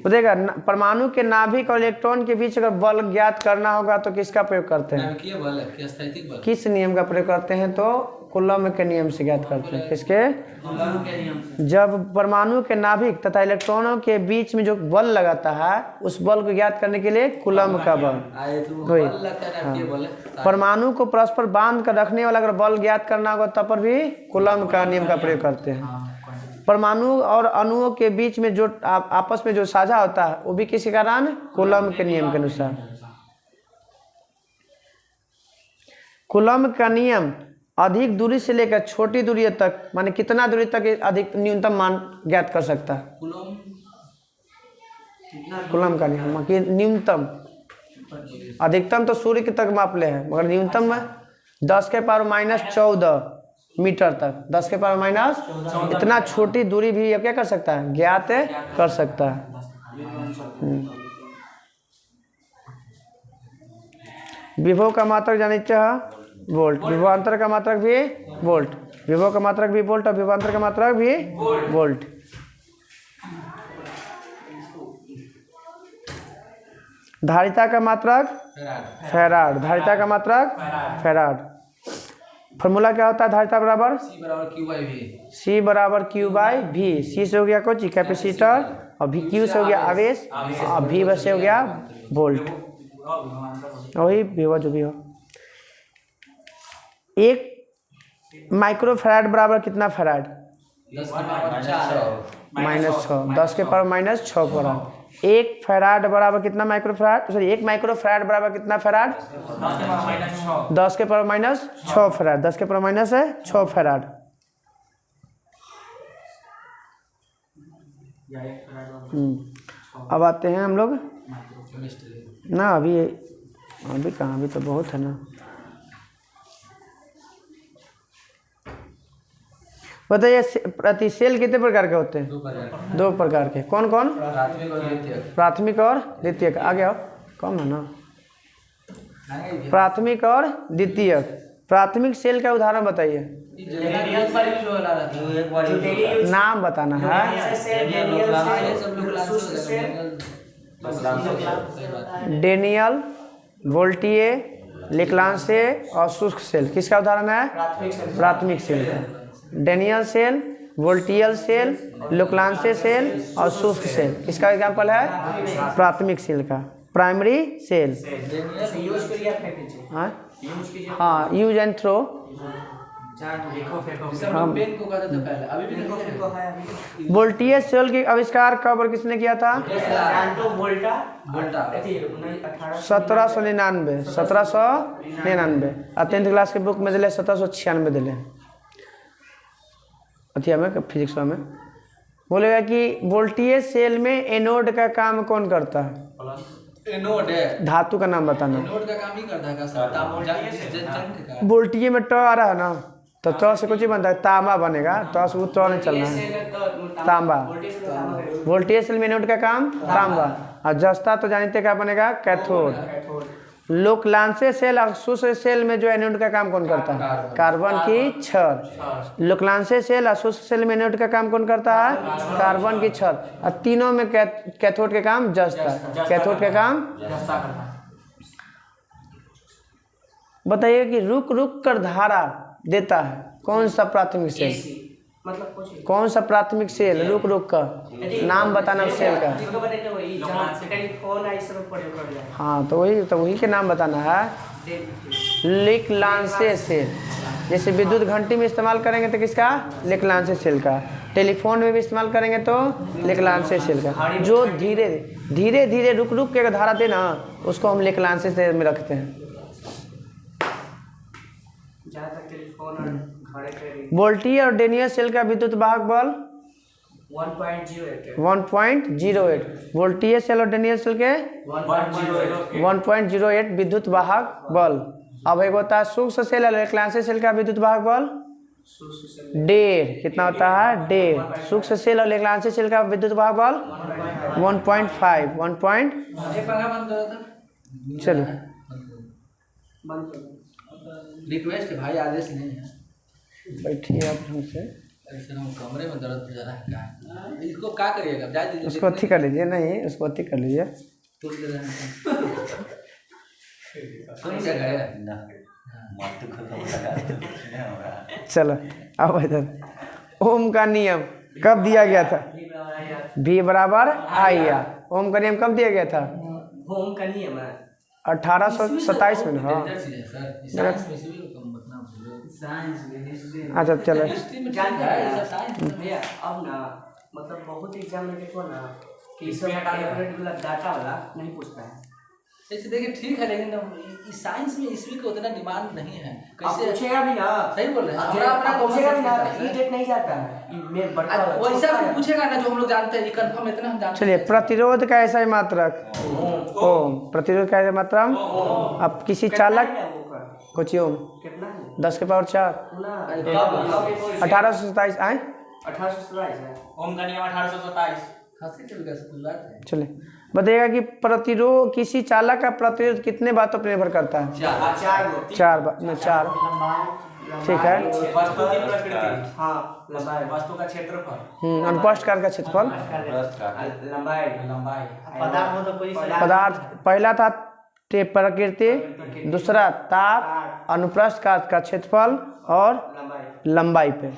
S1: देखा परमाणु के नाभिक और इलेक्ट्रॉन के बीच अगर बल ज्ञात करना होगा तो किसका प्रयोग करते हैं?
S2: नाभिकीय बल है कि स्थैतिक बल?
S1: किस नियम का प्रयोग करते हैं? तो कूलॉम के नियम से ज्ञात करते हैं। किसके? जब परमाणु के नाभिक तथा इलेक्ट्रॉनों के बीच में जो बल लगाता है उस बल को ज्ञात करने के लिए कूलॉम का बल। परमाणु को परस्पर बांध कर रखने वाला अगर बल ज्ञात करना होगा तब पर भी कूलॉम का नियम का प्रयोग करते हैं। परमाणु और अणुओं के बीच में जो आपस में जो साझा होता है वो भी किसी कारण कूलॉम के नियम के अनुसार। कूलॉम का नियम अधिक दूरी से लेकर छोटी दूरी तक माने कितना दूरी तक अधिक न्यूनतम मान ज्ञात कर सकता है? कूलॉम का नियम कि न्यूनतम अधिकतम तो सूर्य के तक माप ले है मगर न्यूनतम में 10 के पावर -14 मीटर तक 10 के पावर माइनस इतना छोटी दूरी भी क्या कर सकता है? ज्ञात कर सकता है। विभव का मात्रक जानिए वोल्ट, विभवांतर का मात्रक भी वोल्ट, विभव का मात्रक भी वोल्ट और विभवांतर का मात्रक भी वोल्ट। धारिता का मात्रक फैराड, धारिता का मात्रक फैराड। फॉर्मूला क्या होता है धारिता बराबर? C बराबर Q बाई V। C से हो गया कुछ कैपेसिटर और V Q से हो गया आवेश और V बस से हो गया वोल्ट। वही विभव जो भी हो। 1 माइक्रो फैराड बराबर कितना फैराड? -6 10 के पावर -6 फैराड। 1 फैराड बराबर कितना micro farad? Sorry 1 micro farad बराबर कितना फैराड? 10 के पावर -6 फैराड। 10 के पावर -6 फैराड। अब आते हैं हम लोग ना अभी कहाँ अभी तो बहुत है ना। बताइए प्रति सेल कितने प्रकार के होते हैं? 2 प्रकार के। कौन कौन? प्राथमिक और द्वितीयक। आगे आओ कम है ना। प्राथमिक और द्वितीयक। प्राथमिक सेल का उदाहरण बताइए। नाम बताना है। डेनियल, वोल्टिए, लेक्लांसे और शुष्क सेल किसका उदाहरण है? प्राथमिक सेल का। डेनियल सेल, वोल्टियल सेल, लेक्लांसे सेल और शुष्क सेल इसका एग्जाम्पल है प्राथमिक सेल का। प्राइमरी सेल हाँ यूज एंड थ्रो। वोल्टियर सेल के आविष्कार कब और किसने किया था? 1799 और 10th क्लास के बुक में दिले 1796 दिले अथिया में फिजिक्स में। बोलेगा कि वोल्टियर सेल में एनोड का काम कौन करता है?
S2: एनोड है
S1: धातु का नाम बताना।
S2: एनोड का काम ही करता है का
S1: वोल्टियर में ट आ रहा है ना तो ट से कुछ ही बनता है तांबा बनेगा। तो से वो ट नहीं चलना है तांबा। वोल्टियर सेल में एनोड का काम तांबा और जस्ता तो जानते क्या बनेगा? कैथोड। लेक्लांसे सेल और शुष्क सेल में जो एनोड का काम कौन करता है? कार्बन की छड़। लेक्लांसे सेल और शुष्क सेल में एनोड का काम कौन करता है? कार्बन की छड़। और तीनों में कैथोड के काम जस्ता। कैथोड का काम बताइए कि रुक रुक कर धारा देता है कौन सा प्राथमिक सेल? कौन सा प्राथमिक सेल रुक रुक कर नाम बताना उस सेल का। हाँ तो वही के नाम बताना है। लेक्लांसे सेल। जैसे विद्युत घंटी में इस्तेमाल करेंगे तो किसका? लेक्लांसे सेल का। टेलीफोन में भी इस्तेमाल करेंगे तो लेक्लांसे सेल का। जो धीरे धीरे रुक रुक के धारा दे ना उसको हम लेक्लांसे सेल में रखते हैं। वोल्टियर और डेनियल सेल का विद्युत वाहक बल 1.08। वोल्टियर सेल और डेनियल सेल के 1.08 विद्युत वाहक बल। अब एक होता है शुष्क सेल और लेक्लांसे सेल का विद्युत वाहक बल 1.5 कितना होता है 1.5 सूक्ष्म सेल और लेग्रांजे सेल का विद्युत प्रभाव बल 1.5
S2: एक पंखा बंद करो तो
S1: चलो
S2: रिक्वेस्ट है भाई, आदेश नहीं है।
S1: बैठिए आप ढंग से।
S2: ऐसे हम कमरे में दर्द हो जा रहा है क्या? इसको क्या करिएगा? जा दीजिए
S1: उसको अथी कर लीजिए, नहीं उसको अथी कर लीजिए।
S2: तोड़ दे रहे हैं कोई जगह है
S4: ना मत तो खत्म लगा नहीं हो रहा।
S1: चलो अब इधर ओम का नियम कब दिया गया था? V बराबर आई आर। ओम का नियम कब दिया गया था?
S3: होम का नियम है
S1: 1827 में। हाँ
S2: डेंजर चीज है सर, साइंस में इसीलिए कम मत ना बोलो।
S3: साइंस में हिस्ट्री
S1: अच्छा चलो
S2: हिस्ट्री में
S3: जानते
S2: है
S3: हैं
S2: ये साइंस में।
S3: भैया। अब ना मतलब बहुत एग्जाम में देखो ना कि इसमें कैलकुलेट डाटा वाला नहीं पूछता है।
S2: ऐसे देखिए ठीक है, लेकिन इस साइंस में ईस्वी का उतना डिमांड नहीं है।
S3: कैसे पूछेगा भी ना?
S2: सही बोल रहे हैं।
S3: हमारा अपना पूछेगा भी ना,
S2: concept
S3: ये डेट नहीं जाता है मैं बड़का
S2: वैसा भी पूछेगा ना जो हम लोग जानते हैं, ये कंफर्म इतना हम जानते
S1: चलिए
S2: हैं।
S1: प्रतिरोध का ऐसा ही मात्रक ओम। प्रतिरोध का ऐसा मात्रक अब किसी चालक कुछ ओम
S3: कितना है
S1: 10 के पावर 4 1827 आए
S3: 1827 है।
S5: ओम का नियम 1827।
S2: हंसी चल गया स्कूल बात है।
S1: चलिए बताइएगा कि प्रतिरोध किसी चालक का प्रतिरोध कितने बातों पर निर्भर करता है? 4 ठीक है।
S5: वस्तु की प्रकृति,
S3: हाँ लंबाई,
S5: वस्तु का क्षेत्रफल,
S1: अनुप्रस्थ काट का क्षेत्रफल,
S3: लंबाई,
S5: लंबाई,
S3: पदार्थ हो तो कोई
S1: पदार्थ। पहला था प्रकृति, दूसरा ताप, अनुप्रस्थ काट का क्षेत्रफल और लंबाई पे।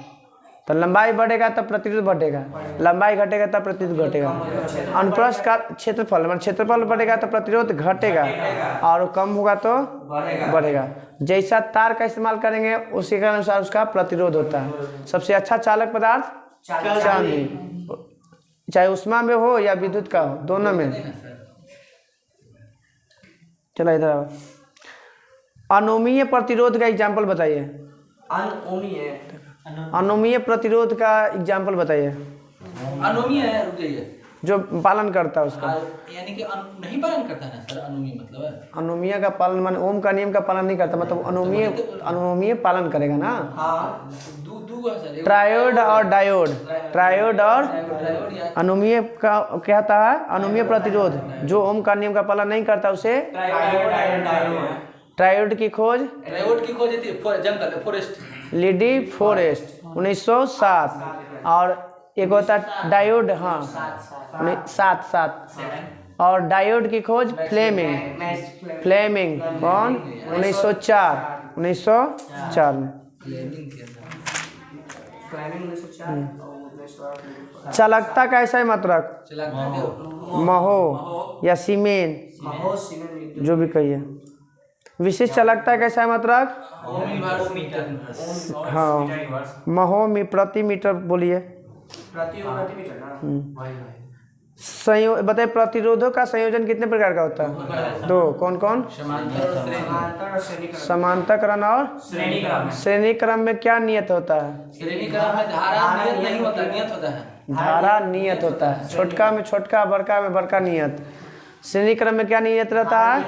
S1: तो लंबाई बढ़ेगा तब प्रतिरोध बढ़ेगा, लंबाई घटेगा तब प्रतिरोध घटेगा। अनुप्रस्थ का क्षेत्रफल मतलब क्षेत्रफल बढ़ेगा तो प्रतिरोध घटेगा और कम होगा तो बढ़ेगा। जैसा तार का इस्तेमाल करेंगे उसी के अनुसार उसका प्रतिरोध होता है। सबसे अच्छा चालक पदार्थ चांदी, चाहे उष्मा में हो या विद्युत का हो, दोनों में। चलो इधर आओ। अनोमीय प्रतिरोध का एग्जाम्पल बताइए। अनोमीय प्रतिरोध का एग्जाम्पल बताइए।
S2: अनोमी है, रुक जाइए,
S1: जो पालन करता है उसका।
S2: यानी कि नहीं पालन करता है ना सर, अनोमी मतलब है
S1: अनोमीय का पालन माने ओम का नियम का पालन नहीं करता, मतलब अनोमीय पालन करेगा ना।
S2: हाँ दू है सर,
S1: ट्रायोड और डायोड, ट्रायोड और
S2: डायोड या
S1: अनोमीय का क्या होता है? अनोमीय प्रतिरोध जो ओम का नियम का पालन नहीं करता उसे ट्रायोड की खोज
S2: जंगल फॉरेस्ट
S1: लीडी फॉरेस्ट 1907। और एक होता है डायोड, हाँ 7 और डायोड की खोज फ्लेमिंग कौन? 1904 में। चालकता का ऐसा ही मात्रक महो या सीमेन जो भी कहिए। विशिष्ट चालकता कैसा है मात्रक? हाँ महो में प्रति मीटर बोलिए। बताइए प्रतिरोधों का संयोजन कितने प्रकार का होता है? 2। कौन कौन? समांतरकरण और श्रेणी क्रम में क्या नियत होता है?
S2: श्रेणी क्रम में धारा नियत नहीं होता, नियत होता है।
S1: धारा नियत होता है, छोटका में छोटका, बड़का में बड़का नियत। श्रेणी क्रम में क्या नियत रहता है?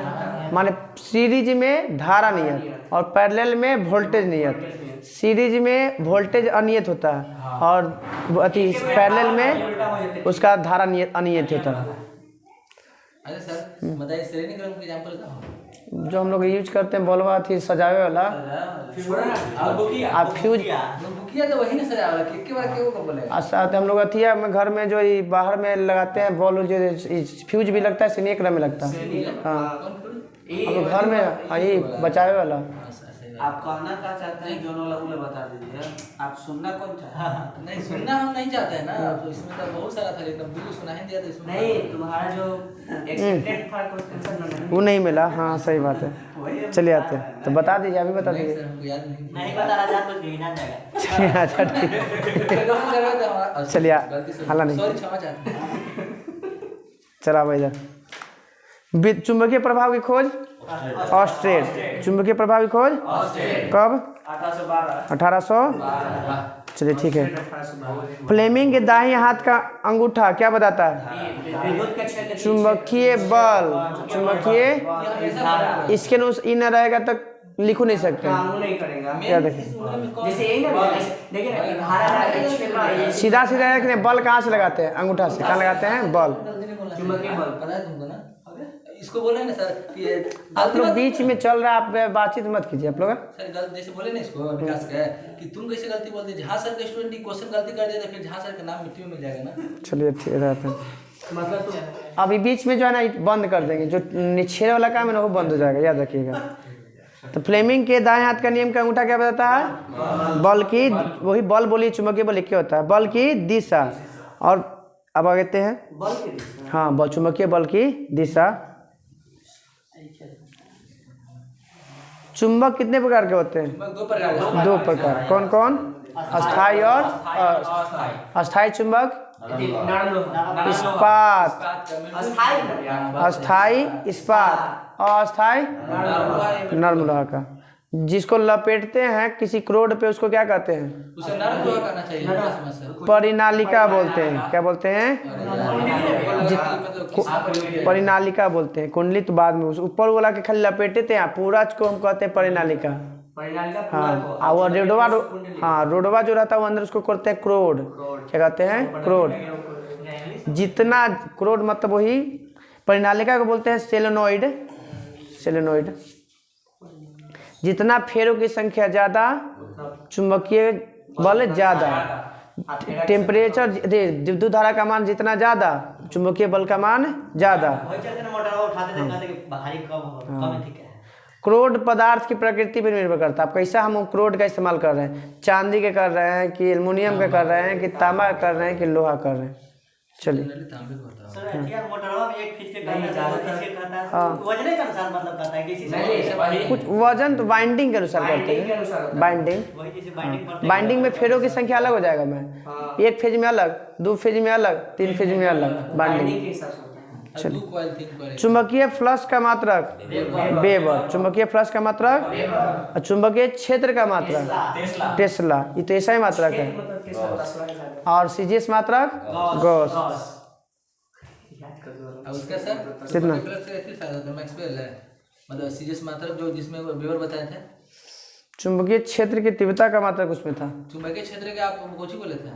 S1: माने सीरीज में धारा नियत और पैरेलल में वोल्टेज नियत। सीरीज में वोल्टेज अनियत होता है और अति पैरेलल में उसका धारा नियत अनियत होता है।
S2: अच्छा सर बताइए श्रेणी क्रम का एग्जांपल क्या हो?
S1: जो हम लोग यूज करते हैं बॉलवा थी सजावे वाला, आप फ्यूज
S2: बुकिया तो वही ना सजा वाला के बार के को बोलेगा।
S1: साथ हम लोग अथिया में घर में जो बाहर में लगाते हैं बॉल, जो फ्यूज भी लगता है श्रेणी क्रम में लगता है। हाँ हम लोग घर में यही बचावे वाला।
S3: आप कहना क्या चाहते हैं दोनों लोगों ने बता दीजिए। आप सुनना कौन चाहते हैं?
S2: नहीं सुनना हम नहीं चाहते हैं ना, तो इसमें तो बहुत सारा था लेकिन बिल्कुल सुना ही दिया तो इसमें
S3: नहीं तुम्हारा जो एक्सपेक्टेड था क्वेश्चन
S1: वो नहीं मिला। हाँ सही बात है। चलिए आते हैं तो बता दीजिए, अभी बता दीजिए।
S2: हमको याद नहीं
S3: नहीं बताना चाहते तो गिना जाएगा।
S1: चलिए अच्छा ठीक, चलिए हाला नहीं।
S2: सॉरी क्षमा चाहते हैं।
S1: चला भाई इधर। चुंबकीय प्रभाव की खोज ऑस्ट्रेट। चुंबकीय प्रभाव की खोज कब? 1812। चलिए ठीक है। फ्लेमिंग के दाहिने हाथ का अंगूठा क्या बताता है? चुंबकीय बल। चुंबकीय इसके इन रहेगा तो लिख नहीं सकते हैं।
S3: काम नहीं करेगा।
S1: क्या देखिए
S3: जैसे यही ना, देखिए ना, धारा लगा के छेद रहा है,
S1: सीधा सीधा रखने बल कहाँ से लगाते हैं? अंगूठा से। कहाँ लगाते हैं? बल।
S2: गलती नहीं बोलना
S3: चुंबकीय बल।
S2: पता है तुमको ना? इसको बोले ना सर कि
S1: आप लोग बीच में चल रहा है, आप बातचीत मत कीजिए आप लोग।
S2: सर गलत जैसे बोले ना इसको विकास का कि तुम कैसे गलती बोलते हैं, जहाँ सर के स्टूडेंट क्वेश्चन गलती कर दिया तो फिर जहाँ सर का नाम मिट्टी में मिल जाएगा ना।
S1: चलिए ठीक रहता है।
S3: मतलब तो
S1: अभी बीच में जो है ना बंद कर देंगे, जो निछेड़ वाला काम है ना वो बंद हो जाएगा, याद रखिएगा। तो फ्लेमिंग के दाएं हाथ का नियम का अंगूठा क्या बताता है? बल की, वही बल बोलिए, चुंबकीय बल क्या होता है? बल की दिशा। और अब आगे कहते हैं
S3: बल की दिशा।
S1: हाँ, बल चुंबकीय बल की दिशा। चुंबक कितने प्रकार के होते हैं?
S2: दो प्रकार के।
S1: दो प्रकार। कौन कौन? अस्थाई और अस्थाई चुंबक,
S3: नरम लोहा,
S1: इस्पात,
S3: अस्थाई
S1: अस्थाई इस्पात, अस्थाई नर्म लोहा का। जिसको लपेटते हैं किसी क्रोड पे उसको क्या कहते हैं?
S2: उसे नरम लोहा करना चाहिए ना सर।
S1: परिनालिका बोलते हैं। क्या बोलते हैं? परिनालिका बोलते हैं। कुंडली तो बाद में, उस ऊपर वाला के खाली लपेटे थे, पूरा को हम कहते हैं परिनालिका।
S3: परिणालिका
S1: हाँ, और रोडवा, हाँ रोडवा जो रहता है वो अंदर उसको करते हैं क्रोड। क्या कहते हैं? क्रोड। जितना क्रोड मतलब वही परिनालिका को बोलते हैं सेलेनोइड। सेलेनोइड। जितना फेरों की संख्या ज़्यादा, चुंबकीय बल ज़्यादा। टेम्परेचर, विद्युत धारा का मान जितना ज़्यादा, चुंबकीय बल का मान ज़्यादा। क्रोड पदार्थ की प्रकृति पर निर्भर करता है। आप कैसा हम क्रोड का इस्तेमाल कर रहे हैं, चांदी के कर रहे हैं कि एल्युमिनियम के कर रहे हैं कि तांबा कर रहे हैं कि लोहा कर रहे हैं। चलिए कुछ वजन तो बाइंडिंग के अनुसार करते हैं। बाइंडिंग, बाइंडिंग में फेरों की संख्या अलग हो जाएगा। मैं एक फेज में अलग, दो फेज में अलग, तीन फेज में अलग बाइंडिंग। चलिए चुंबकीय फ्लक्स का मात्रक वेबर, चुंबकीय फ्लक्स का मात्रक, चुंबकीय क्षेत्र का मात्रक टेस्ला, ये तो ऐसा ही मात्रक है। और सीजीएस मात्रक गॉस।
S2: उसका सर
S1: कितना?
S2: मैक्सवेल है, मतलब सीजीएस मात्रक जो जिसमें वेबर बताए थे।
S1: चुंबकीय क्षेत्र की तीव्रता का मात्रक उसमें था।
S2: चुंबकीय क्षेत्र के आप कोची बोले थे?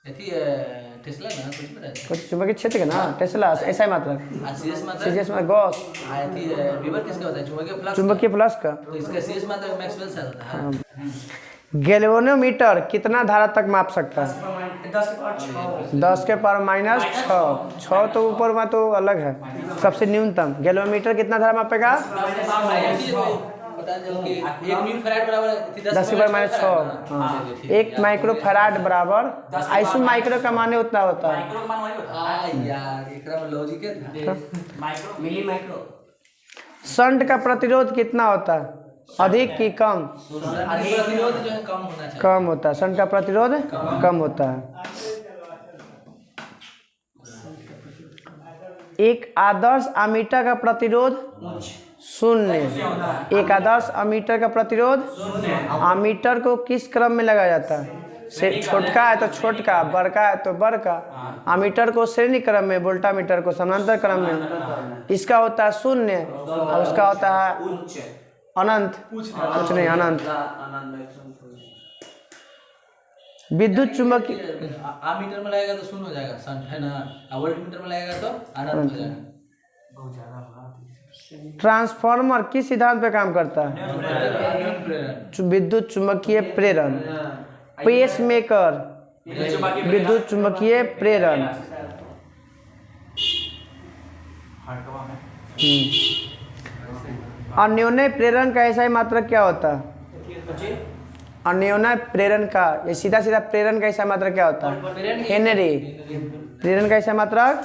S2: टेस्ला ना कुछ बताया था?
S1: चुंबकीय क्षेत्र का ना टेस्ला, ऐसा ही मात्रक।
S2: सीजीएस मात्रक,
S1: सीजीएस में गॉस।
S2: वेबर किसका होता है? चुंबकीय फ्लक्स।
S1: चुंबकीय फ्लक्स का।
S2: तो इसका सीजीएस मात्रक मैक्सवेल सर होता है।
S1: गैल्वेनोमीटर कितना धारा तक माप सकता है? 10 के पावर माइनस 6 तो ऊपर में तो अलग है। सबसे न्यूनतम गैल्वेनोमीटर कितना धारा मापेगा? 10 के पावर माइनस 6। 1 माइक्रो फैराड बराबर, आइसो माइक्रो का माने उतना होता है।
S3: मिली माइक्रो।
S1: शंट का प्रतिरोध कितना होता है? अधिक कि कम?
S2: प्रतिरोध जो है कम होना चाहिए।
S1: कम होता है। शंट का प्रतिरोध कम होता है। एक आदर्श अमीटर का प्रतिरोध 0। एक आदर्श अमीटर का प्रतिरोध, अमीटर को किस क्रम में लगाया जाता है? छोटका है तो छोटका, बड़का है तो बड़का। अमीटर को श्रेणी क्रम में, वोल्टामीटर को समानांतर क्रम में। इसका होता है 0 और उसका होता है अनंत। कुछ नहीं, अनंत। विद्युत चुंबकीय
S2: मीटर में लगेगा तो 0 हो जाएगा, शंट है ना। वोल्ट मीटर में लगेगा तो अनंत हो जाएगा।
S1: ट्रांसफार्मर किस सिद्धांत पे काम करता है? विद्युत चुंबकीय प्रेरण। पेसमेकर, विद्युत चुंबकीय प्रेरण। अन्योन्य प्रेरण का ऐसा ही मात्रक क्या होता है? अन्योन्य प्रेरण का, ये सीधा सीधा प्रेरण का ऐसा मात्रक क्या होता है? हेनरी। प्रेरण का ऐसा मात्रक,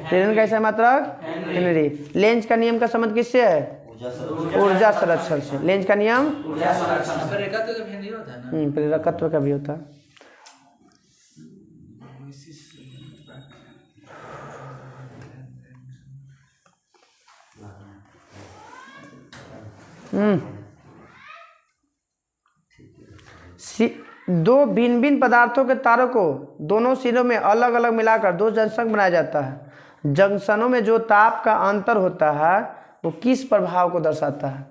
S1: प्रेरण का ऐसा मात्रक हेनरी। लेंज का नियम का संबंध किससे है? ऊर्जा संरक्षण से। लेंज का नियम प्रेरकत्व का भी होता है। दो भिन्न भिन्न पदार्थों के तारों को दोनों सिरों में अलग अलग मिलाकर 2 जंक्शन बनाया जाता है। जंक्शनों में जो ताप का अंतर होता है वो किस प्रभाव को दर्शाता है?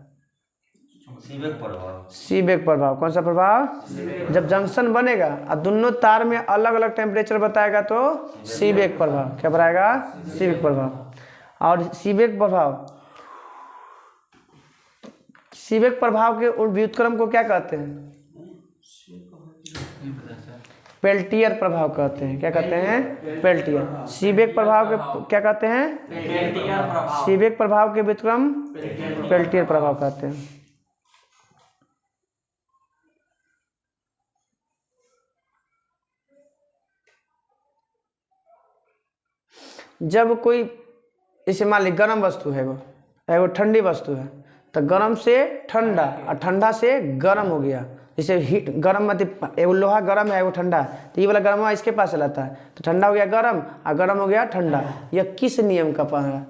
S4: सीबेक प्रभाव।
S1: सीबेक प्रभाव। कौन सा प्रभाव? जब जंक्शन बनेगा और दोनों तार में अलग अलग टेम्परेचर बताएगा तो सीबेक प्रभाव। क्या बताएगा? सीबेक प्रभाव। और सीबेक प्रभाव, सीबेक प्रभाव के व्युत्क्रम को क्या कहते हैं? पेल्टियर प्रभाव कहते हैं। क्या कहते हैं? पेल्टियर। सीबेक प्रभाव के क्या कहते हैं? सीबेक प्रभाव के व्युत्क्रम पेल्टियर प्रभाव कहते हैं। जब कोई जैसे मान ली गर्म वस्तु है, वो ठंडी वस्तु है, तो गर्म से ठंडा और ठंडा से गर्म हो गया। जैसे हीट गर्म मतलब एगो लोहा गर्म है, एगो ठंडा, तो ये वाला गर्म इसके पास चलाता है, तो ठंडा हो गया गर्म और गर्म हो गया ठंडा। यह किस नियम का है?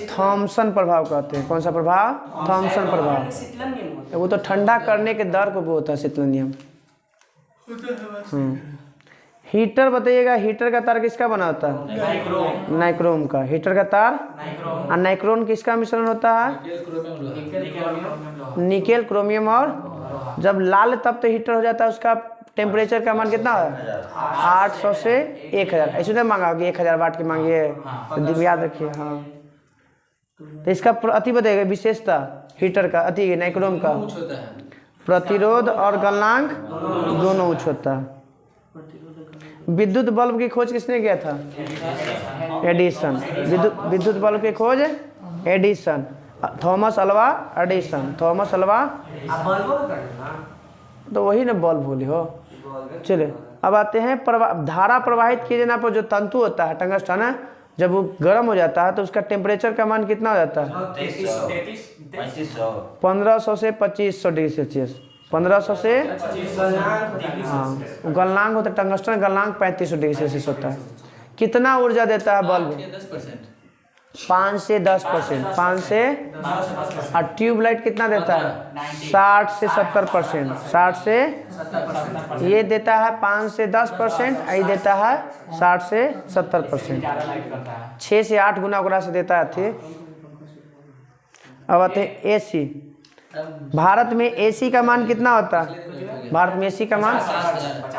S1: थॉमसन प्रभाव कहते हैं। कौन सा प्रभाव? थॉमसन प्रभाव। वो तो ठंडा करने के दर को होता है शीतलन नियम। हीटर बताइएगा, हीटर का तार किसका बना होता है? नाइक्रोम का। हीटर का तार और नाइक्रोन किसका मिश्रण होता है? निकेल, क्रोमियम और जब लाल तब तो हीटर हो जाता है। उसका टेम्परेचर का मान कितना है? 800 से 1000। ऐसे तो मांगा होगी 1000 वाट की मांगिए, तो याद रखिए। हाँ, तो इसका अति बताइएगा विशेषता हीटर का, अति नाइक्रोम का प्रतिरोध और गलनांक दोनों उच्च होता है। विद्युत बल्ब की खोज किसने किया था? एडिसन। विद्युत बल्ब की खोज Edison, Thomas Alva Edison. Thomas Alva, तो वही ना बल्ब बोली हो। चलिए अब आते हैं धारा प्रवाहित किए जाने पर जो तंतु होता है टंगस्टन है, जब वो गर्म हो जाता है तो उसका टेम्परेचर का मान कितना हो जाता है? 1500 से 2500 डिग्री सेल्सियस। 1500 से, हाँ, गलनांक होता है टंगस्टन गलनांक 3500 डिग्री सेल्सियस होता है। कितना ऊर्जा देता है बल्ब? 5 से 10%। 5 से, और ट्यूबलाइट कितना देता है? 60 से 70%। 60 से, ये देता है 5 से 10%, ये देता है 60 से 70%। 6 से 8 गुना ओकरा से देता है। अब आते हैं एसी। भारत में एसी का मान कितना होता है? भारत में एसी का मान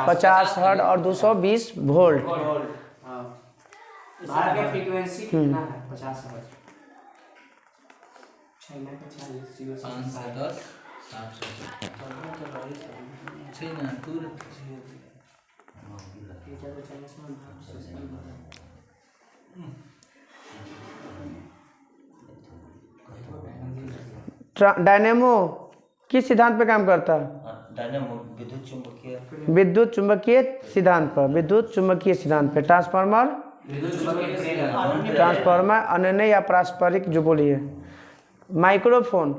S1: 50 हर्ट्ज और 220 वोल्ट।
S3: भारत का फ्रीक्वेंसी कितना है? 50 हर्ट्ज। चाइना का 40,
S2: 5 से 10,
S1: डायनेमो किस सिद्धांत पे काम करता है?
S4: डायनेमो विद्युत चुंबकीय,
S1: विद्युत चुंबकीय सिद्धांत पर। विद्युत चुंबकीय सिद्धांत पे। ट्रांसफार्मर, ट्रांसफार्मर अनन्य या पारस्परिक जो बोलिए। माइक्रोफोन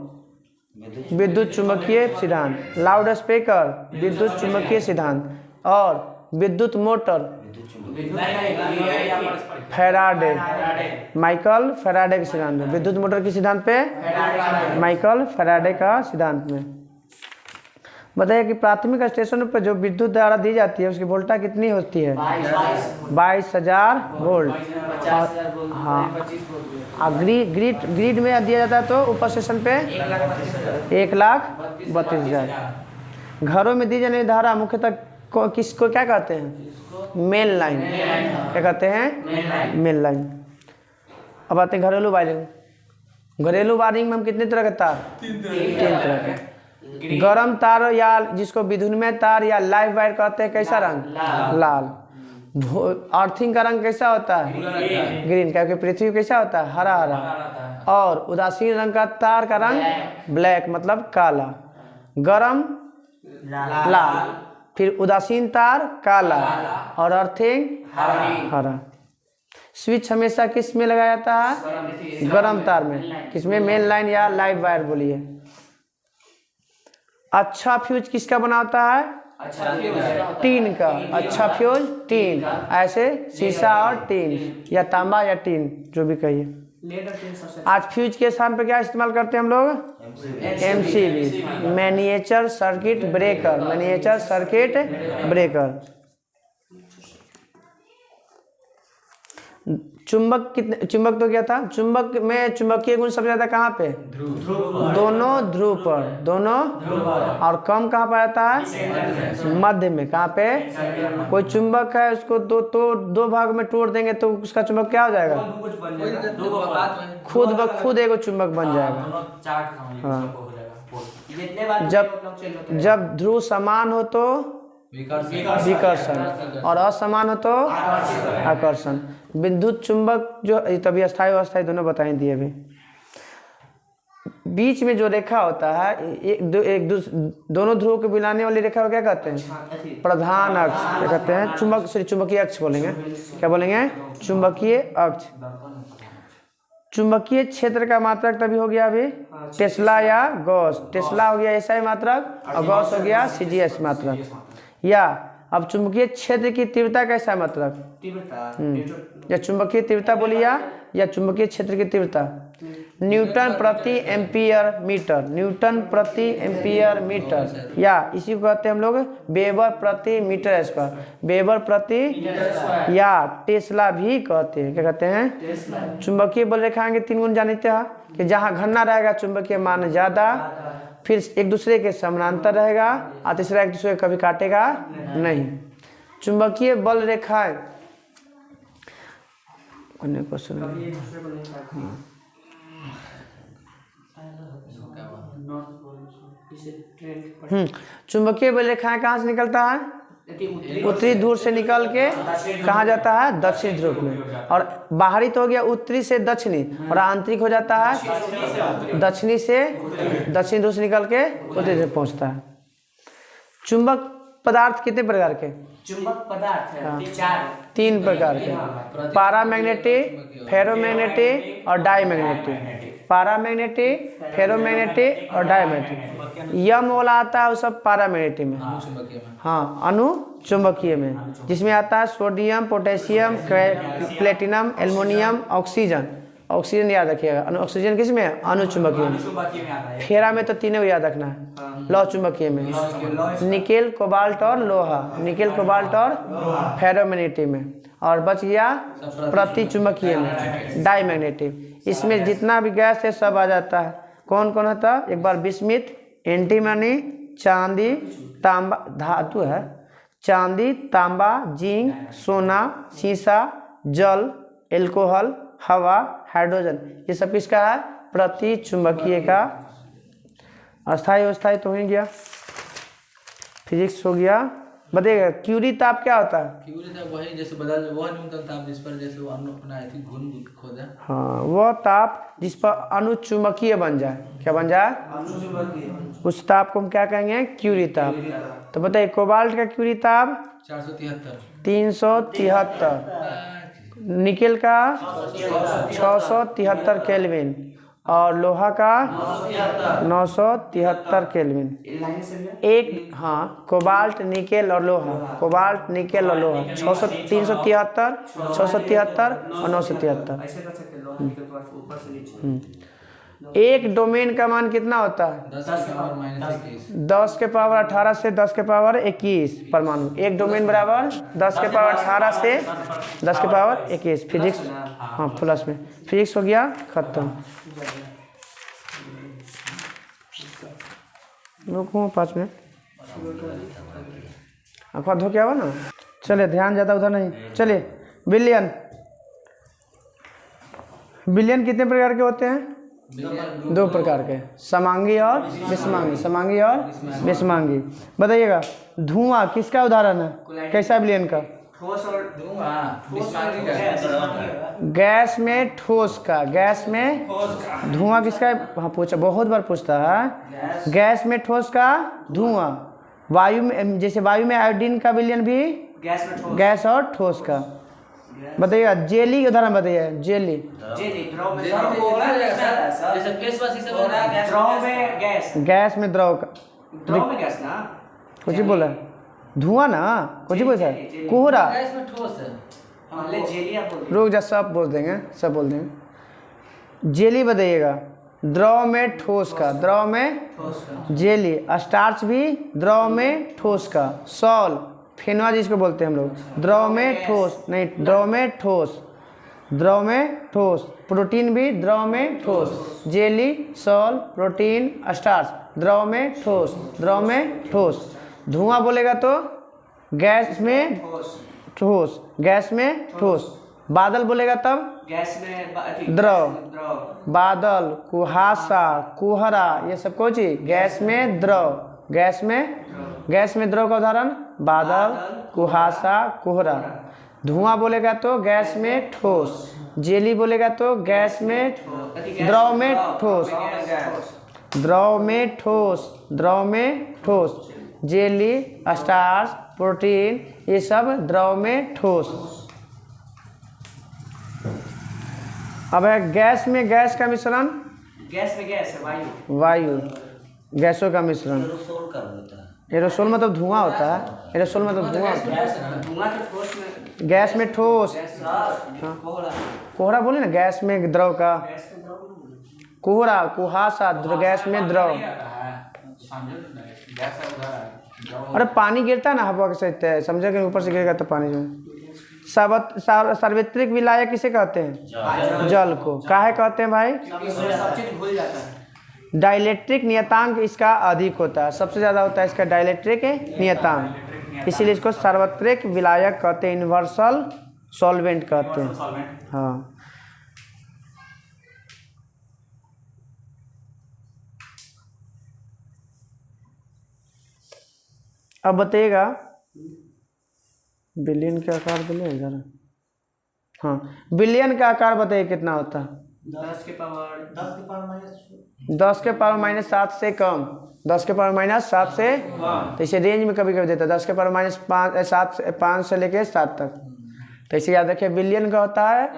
S1: विद्युत चुंबकीय सिद्धांत। लाउड स्पीकर विद्युत चुंबकीय सिद्धांत। और विद्युत मोटर फैराडे, माइकल फैराडे के सिद्धांत में। विद्युत मोटर के सिद्धांत पे माइकल फैराडे का सिद्धांत में। बताइए कि प्राथमिक स्टेशन पर जो विद्युत धारा दी जाती है उसकी वोल्टा कितनी होती है? 22,000 वोल्ट। हाँ, ग्रिड में दिया जाता है तो ऊपर स्टेशन पे 1,32,000। घरों में दी जाने धारा मुख्यतः किसको क्या कहते हैं? Main line. क्या कहते हैं? Main line. अब आते हैं घरेलू वायरिंग। घरेलू वायरिंग में हम कितने तरह के तार? 3 तरह के। गरम तार या जिसको विद्युन्मय तार या लाइव वायर कहते हैं, कैसा रंग? लाल। अर्थिंग का रंग कैसा होता है? ग्रीन। क्योंकि पृथ्वी कैसा होता है? हरा हरा। और उदासीन रंग का तार का रंग ब्लैक, मतलब काला। गरम लाल, फिर उदासीन तार काला और अर्थिंग हरा। स्विच हमेशा किस में लगाया जाता है? गरम तार में। किसमें? मेन लाइन या लाइव वायर बोलिए। अच्छा फ्यूज किसका बना होता है? टीन का। अच्छा फ्यूज टीन, ऐसे शीशा और टीन या तांबा या टीन जो भी कहिए। आज फ्यूज के स्थान पर क्या इस्तेमाल करते हैं हम लोग? MCB, miniature circuit breaker. Miniature circuit breaker. चुंबक तो क्या था, चुंबक में चुंबकीय गुण सबसे ज्यादा कहाँ पे, दोनों ध्रुव पर, दोनों, और कम कहाँ पर आता है, मध्य में। कहाँ पे, कोई चुंबक है उसको दो भाग में तोड़ देंगे तो उसका चुंबक क्या हो जाएगा, खुद ब खुद एगो चुंबक बन जाएगा। हाँ, जब ध्रुव समान हो तो विकर्षण और असमान हो तो आकर्षण। विद्युत चुंबक जो तभी अस्थायी और अस्थायी दोनों बताए दिए अभी। बीच में जो रेखा होता है दोनों ध्रुव को मिलाने वाली रेखा को क्या कहते हैं, प्रधान अक्ष। क्या कहते हैं, चुंबकीय अक्ष बोलेंगे। क्या बोलेंगे, चुंबकीय अक्ष। चुंबकीय क्षेत्र का मात्रक तभी हो गया अभी टेस्ला या गॉस। टेस्ला हो गया एसआई मात्रक और गॉस हो गया सीजीएस मात्रक। या अब चुंबकीय क्षेत्र की तीव्रता कैसा मात्रक, या चुंबकीय तीव्रता बोलिए या चुंबकीय क्षेत्र की तीव्रता, न्यूटन प्रति एम्पियर मीटर। न्यूटन प्रति एम्पियर मीटर, या इसी को कहते हैं हम लोग वेबर प्रति मीटर स्क्वायर। वेबर प्रति, या टेस्ला भी कहते हैं। क्या कहते हैं, चुंबकीय बल रेखाएं के 3 गुण जानते हैं कि जहाँ घना रहेगा चुंबकीय मान ज्यादा, फिर एक दूसरे के समानांतर रहेगा, और तीसरा एक दूसरे को कभी काटेगा नहीं। चुंबकीय बल रेखाएं चुंबकीय बल रेखाएं कहाँ से निकलता है, उत्तरी ध्रुव से निकल के कहाँ जाता है, दक्षिणी ध्रुव में। और बाहरी तो हो गया उत्तरी से दक्षिणी, और आंतरिक हो जाता है दक्षिणी से दक्षिणी ध्रुव से निकल के उत्तरी ध्रुव पहुँचता है। चुंबक पदार्थ कितने प्रकार के,
S3: चुंबक पदार्थ है
S1: 3 प्रकार के, पैरामैग्नेटिक, फेरोमैग्नेटिक और डाईमैग्नेटिक। पैरामैग्नेटिक, फेरोमैग्नेटिक और डाईमैग्नेटिक। यम वाला आता है वो सब पैरामैग्नेटिक में, हाँ अणु चुंबकीय में, जिसमें आता है sodium, potassium, platinum, aluminium, oxygen. Oxygen याद रखिएगा, ऑक्सीजन किस में, अणु चुंबकीय में। फेरा में तो तीनों याद रखना है, लौह चुंबकीय में निकेल, कोबाल्ट और लोहा, निकेल, कोबाल्ट और फेरोमैग्नेटिक में। और बच गया प्रति चुंबकीय में डाईमैग्नेटिक। इसमें जितना भी गैस है सब आ जाता है। कौन कौन होता है, एक बार बिस्मिथ, एंटीमनी, चांदी, तांबा, धातु है, चांदी, तांबा, जिंक, सोना, सीसा, जल, एल्कोहल, हवा, हाइड्रोजन। ये सब किसका है, प्रति चुंबकीय का। अस्थायी अस्थायी तो हो गया, फिजिक्स हो गया। बताइएगा क्यूरी ताप क्या होता है,
S2: क्यूरी ताप वही जैसे बदल वह न्यूनतम ताप जिस पर जैसे वो अणु अपना घूम खोदा,
S1: हाँ वह ताप जिस पर अणु चुंबकीय बन जाए। क्या बन जाए, उस ताप को हम क्या कहेंगे, क्यूरी ताप। तो बताइए कोबाल्ट का क्यूरी ताप 373, निकेल का 673 केल्विन, और लोहा का 973 केल्विन। एक, हाँ कोबाल्ट, निकेल और लोहा, कोबाल्ट, निकेल और लोहा 373, 673 और 973। एक डोमेन का मान कितना होता है, 10 के पावर 18 से 10 के पावर 21 परमाणु। एक डोमेन बराबर 10 के पावर 18 से 10 के पावर 21। फिजिक्स, हाँ प्लस में फिजिक्स हो गया खत्म। रुको 5 मिनट, आँखों धो क्या हुआ ना। चलिए ध्यान ज़्यादा उधर नहीं, चलिए बिलियन। बिलियन कितने प्रकार के होते हैं, 2 प्रकार के, समांगी और विषमांगी। समांगी और विषमांगी। बताइएगा धुआं किसका उदाहरण है, कैसा बिलियन का, गैस में ठोस का, गैस में धुआं किसका, हाँ पूछा, बहुत बार पूछता है। गैस में ठोस का धुआं, वायु में, जैसे वायु में आयोडीन का विलयन भी गैस और ठोस का। बताइएगा जेली उदाहरण बताइए, जेली गैस में द्रव का, कुछ बोला धुआं ना, कुछ बोल सर, कोहरा, रुक जा सब बोल देंगे, सब बोल देंगे। जेली बताइएगा द्रव में ठोस का, द्रव में जेली। स्टार्च भी द्रव में ठोस का। सॉल, फेनवा जिसको बोलते हैं हम लोग, द्रव में ठोस नहीं, द्रव में ठोस। द्रव में ठोस, प्रोटीन भी द्रव में ठोस, जेली, सॉल, प्रोटीन, स्टार्च द्रव में ठोस, द्रव में ठोस। धुआं बोलेगा तो गैस में ठोस, गैस में ठोस। बादल बोलेगा तब
S3: गैस में
S1: द्रव,
S3: द्रव।
S1: बादल, कुहासा, कुहरा, ये सब कौन चीज गैस में द्रव, गैस में द्रव का उदाहरण बादल, कुहासा, कोहरा। धुआं बोलेगा तो गैस में ठोस, जेली बोलेगा तो गैस में, द्रव में ठोस, द्रव में ठोस, द्रव में ठोस, जेली, स्टार्च, प्रोटीन, ये सब द्रव में ठोस। अब है गैस में गैस का मिश्रण,
S3: गैस में गैस है वायु,
S1: वायु, गैसों का मिश्रण।
S4: एरोसोल का होता है।
S1: एरोसोल मतलब धुआं होता है, एरोसोल मतलब धुआं होता है।
S3: धुआं तो ठोस में,
S1: गैस में ठोस, कोहरा बोले ना गैस में द्रव का,
S3: गैस में द्रव नहीं बोले।
S1: कोहरा, कुहासा, गैस में द्रव। अरे पानी गिरता है ना हवा के साथ, समझे कि ऊपर से गिरेगा तो पानी जो सार्वत्रिक विलायक किसे कहते हैं? जल को। काहे कहते हैं भाई?
S3: सब चीज भूल जाता है।
S1: डाइलेक्ट्रिक नियतांक इसका अधिक होता है, सबसे ज़्यादा होता है इसका डाइलेक्ट्रिक नियतांक, इसीलिए इसको सार्वत्रिक विलायक कहते हैं, यूनिवर्सल सॉल्वेंट कहते हैं। हाँ, अब बताइएगा बिलियन का आकार बोलिए जरा। हाँ, बिलियन का आकार बताइए कितना होता है?
S3: 10 के पावर
S1: 10 के पावर माइनस 7 से कम, 10 के पावर माइनस 7 से, तो इसे रेंज में कभी कभी देता है 10 के पावर माइनस 5 से लेके 7 तक। तो इसे याद रखिए, बिलियन का होता है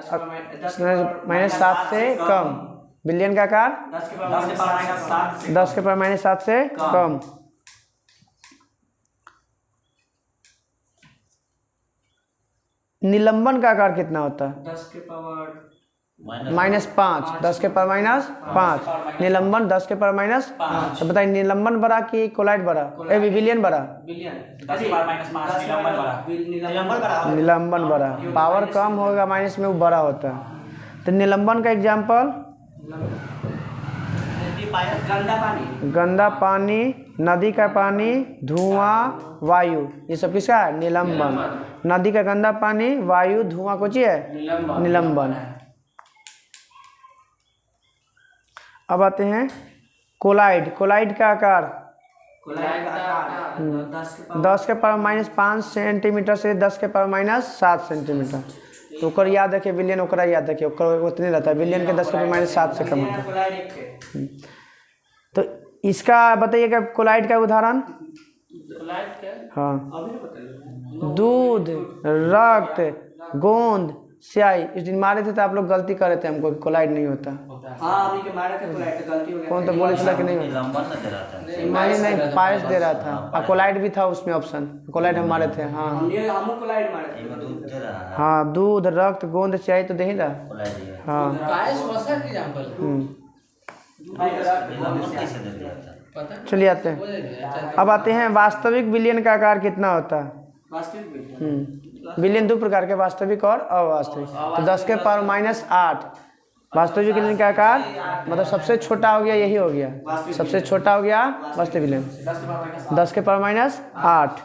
S1: माइनस 7 से कम, बिलियन का आकार
S3: 10 के पावर माइनस 7
S1: 10 के पावर माइनस 7 से कम। निलंबन का आकार कितना होता है?
S3: 10 के पावर
S1: माइनस 5, 10 के पावर माइनस 5। निलंबन 10 के पावर माइनस 5। तो बताइए निलंबन बड़ा कि कोलाइड बड़ा, बिलियन बड़ा?
S3: बिलियन।
S5: 10 के पावर माइनस 5 निलंबन बड़ा।
S1: निलंबन बड़ा, पावर कम होगा माइनस में वो बड़ा होता है। तो निलंबन का एग्जाम्पल
S3: गंदा पानी,
S1: गंदा पानी, नदी का पानी, धुआं, वायु, ये सब किसका है? निलंबन। नदी का गंदा पानी, वायु, धुआं कुछ है निलंबन। अब आते हैं कोलाइड। कोलाइड का आकार 10 के पावर माइनस 5 सेंटीमीटर से 10 के पावर माइनस 7 सेंटीमीटर। तो ओकर याद रखिए, बिलियन ओकरा याद रखिए, ओकर उतने रहता है, बिलियन के 10 के पावर माइनस 7 से कम होता है। तो इसका बताइएगा कोलाइड का उदाहरण। हाँ, दूध, रक्त, गोंद, स्याही। इस दिन मारे थे तो आप लोग गलती कर रहे थे हमको, कोलाइड नहीं होता।
S3: हाँ, अभी के मारे थे कोलाइड, तो गलती हो गया।
S1: कौन तो बोले था कि नहीं होता?
S4: निलंबन न दे रहा था।
S1: नहीं, पायस दे रहा था, और कोलाइड भी था उसमें ऑप्शन, कोलाइड हम मारे थे। हाँ
S3: हम कोलाइड मारे थे।
S4: इनमें दूध दे रहा है।
S1: हाँ, दूध, रक्त, गोंद, स्याही तो दे ही रहा।
S4: कोलाइड है।
S1: हाँ,
S2: पायस वसा का एग्जांपल
S4: निलंबन कैसे दे दिया था?
S2: पता नहीं।
S1: चलिए आते हैं। अब आते हैं वास्तविक बिलियन का आकार कितना होता है?
S3: वास्तविक बिलियन।
S1: बिलियन दो प्रकार के, वास्तविक और अवास्तविक। तो 10 के पावर माइनस 8 वास्तविक बिलियन का आकार, मतलब सबसे छोटा हो गया, यही हो गया, सबसे छोटा हो गया वास्तविक बिलियन। 10 के पावर माइनस 8।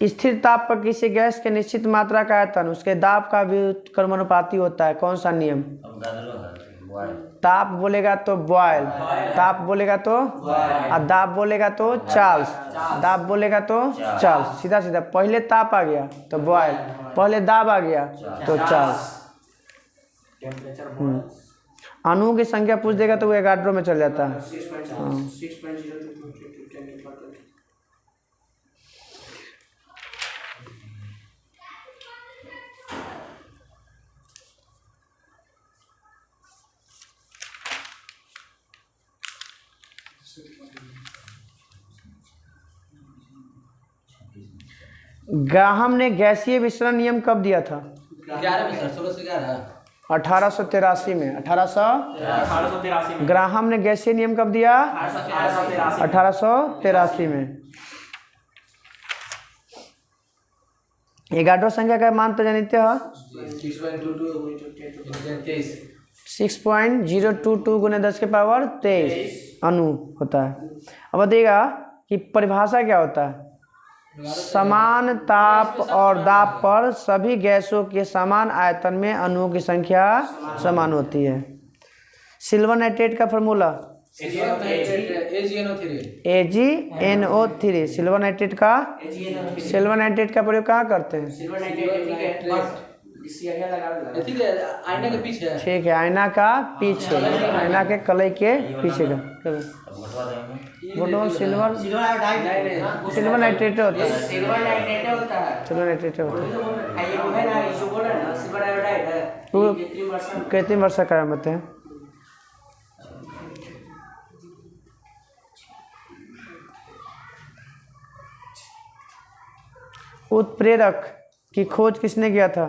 S1: स्थिर ताप पर किसी गैस के निश्चित मात्रा का आयतन उसके दाब का व्युत्क्रमानुपाती होता है, कौन सा नियम?
S4: अब गाजरो है, बॉयल।
S1: ताप बोलेगा तो बॉयल, ताप बोलेगा तो, और दाब बोलेगा तो चार्ल्स, दाब बोलेगा तो चार्ल्स। सीधा सीधा, पहले ताप आ गया तो बॉयल, पहले दाब आ गया तो चार्ल्स। अणुओं की संख्या पूछ देगा तो वो एगाड्रो में चल जाता है।
S3: 6.022
S1: ग्राहम ने गैसीय विसरण नियम कब दिया था?
S2: 11 में सर 1611
S1: 1883 में।
S5: 1883 में।
S1: ग्राहम ने गैसीय नियम कब दिया? 1883 में। 11वां संख्या का मान तो जानते हो 6.022 गुने 10 के पावर 23 अणु होता है। अब बताइएगा कि परिभाषा क्या होता है। समान ताप और दाब पर सभी गैसों के समान आयतन में अणुओं की संख्या समान होती है। सिल्वर नाइट्रेट का फॉर्मूला AgNO3। सिल्वर नाइट्रेट का प्रयोग कहाँ करते हैं?
S2: आईना के पीछे है।
S1: ठीक है, आईना का पीछे, आईना के कलई के पीछे का सिल्वर नाइट्रेट होता है।
S3: सिल्वर नाइट्रेट होता है।
S1: सिल्वर नाइट्रेट होता है।
S3: ये वो है ना, जो बोल रहे हैं ना, सिल्वर आयोडाइड है,
S1: वो
S3: कृत्रिम
S1: कृत्रिम वर्षा कराम होते हैं। उत्प्रेरक की खोज किसने किया था?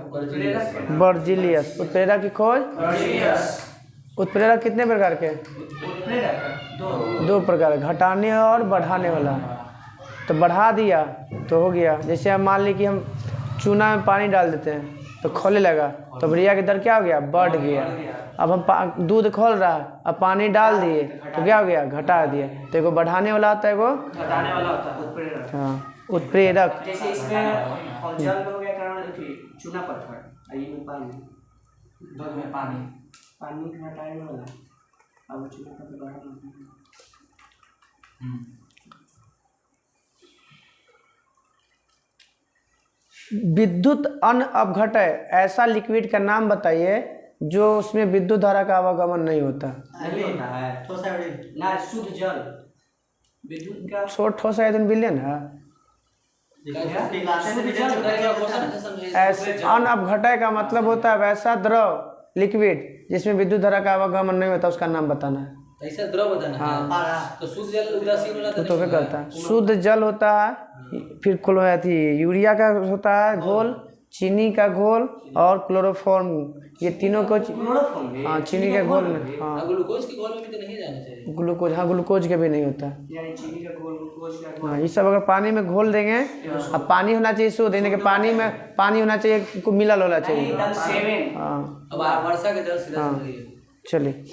S1: बर्जिलियस। उत्प्रेरक की खोज। उत्प्रेरक कितने प्रकार के? दो प्रकार, घटाने और बढ़ाने वाला। तो बढ़ा दिया तो हो गया, जैसे हम मान ली कि हम चूना में पानी डाल देते हैं तो खोलने लगा, तो अभिक्रिया की दर क्या हो गया? बढ़ गया। अब हम दूध खोल रहा है, अब पानी डाल दिए तो क्या हो गया? घटा दिए। तो एगो बढ़ाने वाला होता है, एगो
S3: घटाने वाला होता है उत्प्रेरक।
S1: हाँ, उत्प्रेरक।
S3: जैसे इसमें जल में हो गया कारण चूना पत्थर, ये में पानी, दूध में पानी घटाने वाला, अब चूना पत्थर बढ़ाने वाला।
S1: विद्युत अनअवघटय ऐसा लिक्विड का नाम बताइए जो उसमें विद्युत धारा का आवागमन नहीं होता।
S3: नहीं होता है ना, शुद्ध जल। विद्युत का
S1: ठोस आयतन विलयन है। अनअवघटय का मतलब होता है वैसा द्रव लिक्विड जिसमें विद्युत धारा का आवागमन नहीं होता, उसका नाम बताना है।
S2: ऐसा द्रव बताना है। तो शुद्ध जल उदासीन वाला
S1: तो क्या करता है? शुद्ध जल होता है, फिर यूरिया का होता है घोल, चीनी का घोल और क्लोरोफॉर्म, ये तीनों को हाँ चीनी का घोल में। हाँ,
S2: ग्लूकोज के घोल में भी तो नहीं जाना चाहिए।
S1: ग्लूकोज, हाँ ग्लूकोज के भी नहीं होता।
S3: यानी चीनी का घोल, ग्लूकोज का घोल।
S1: हाँ, ये सब अगर पानी में घोल देंगे, अब पानी होना चाहिए शुद्ध, यानी कि पानी में पानी होना चाहिए, मिलल होना चाहिए।
S3: एकदम सेवन।
S1: हाँ,
S2: अब वर्षा के जल सीधा
S1: चलिए।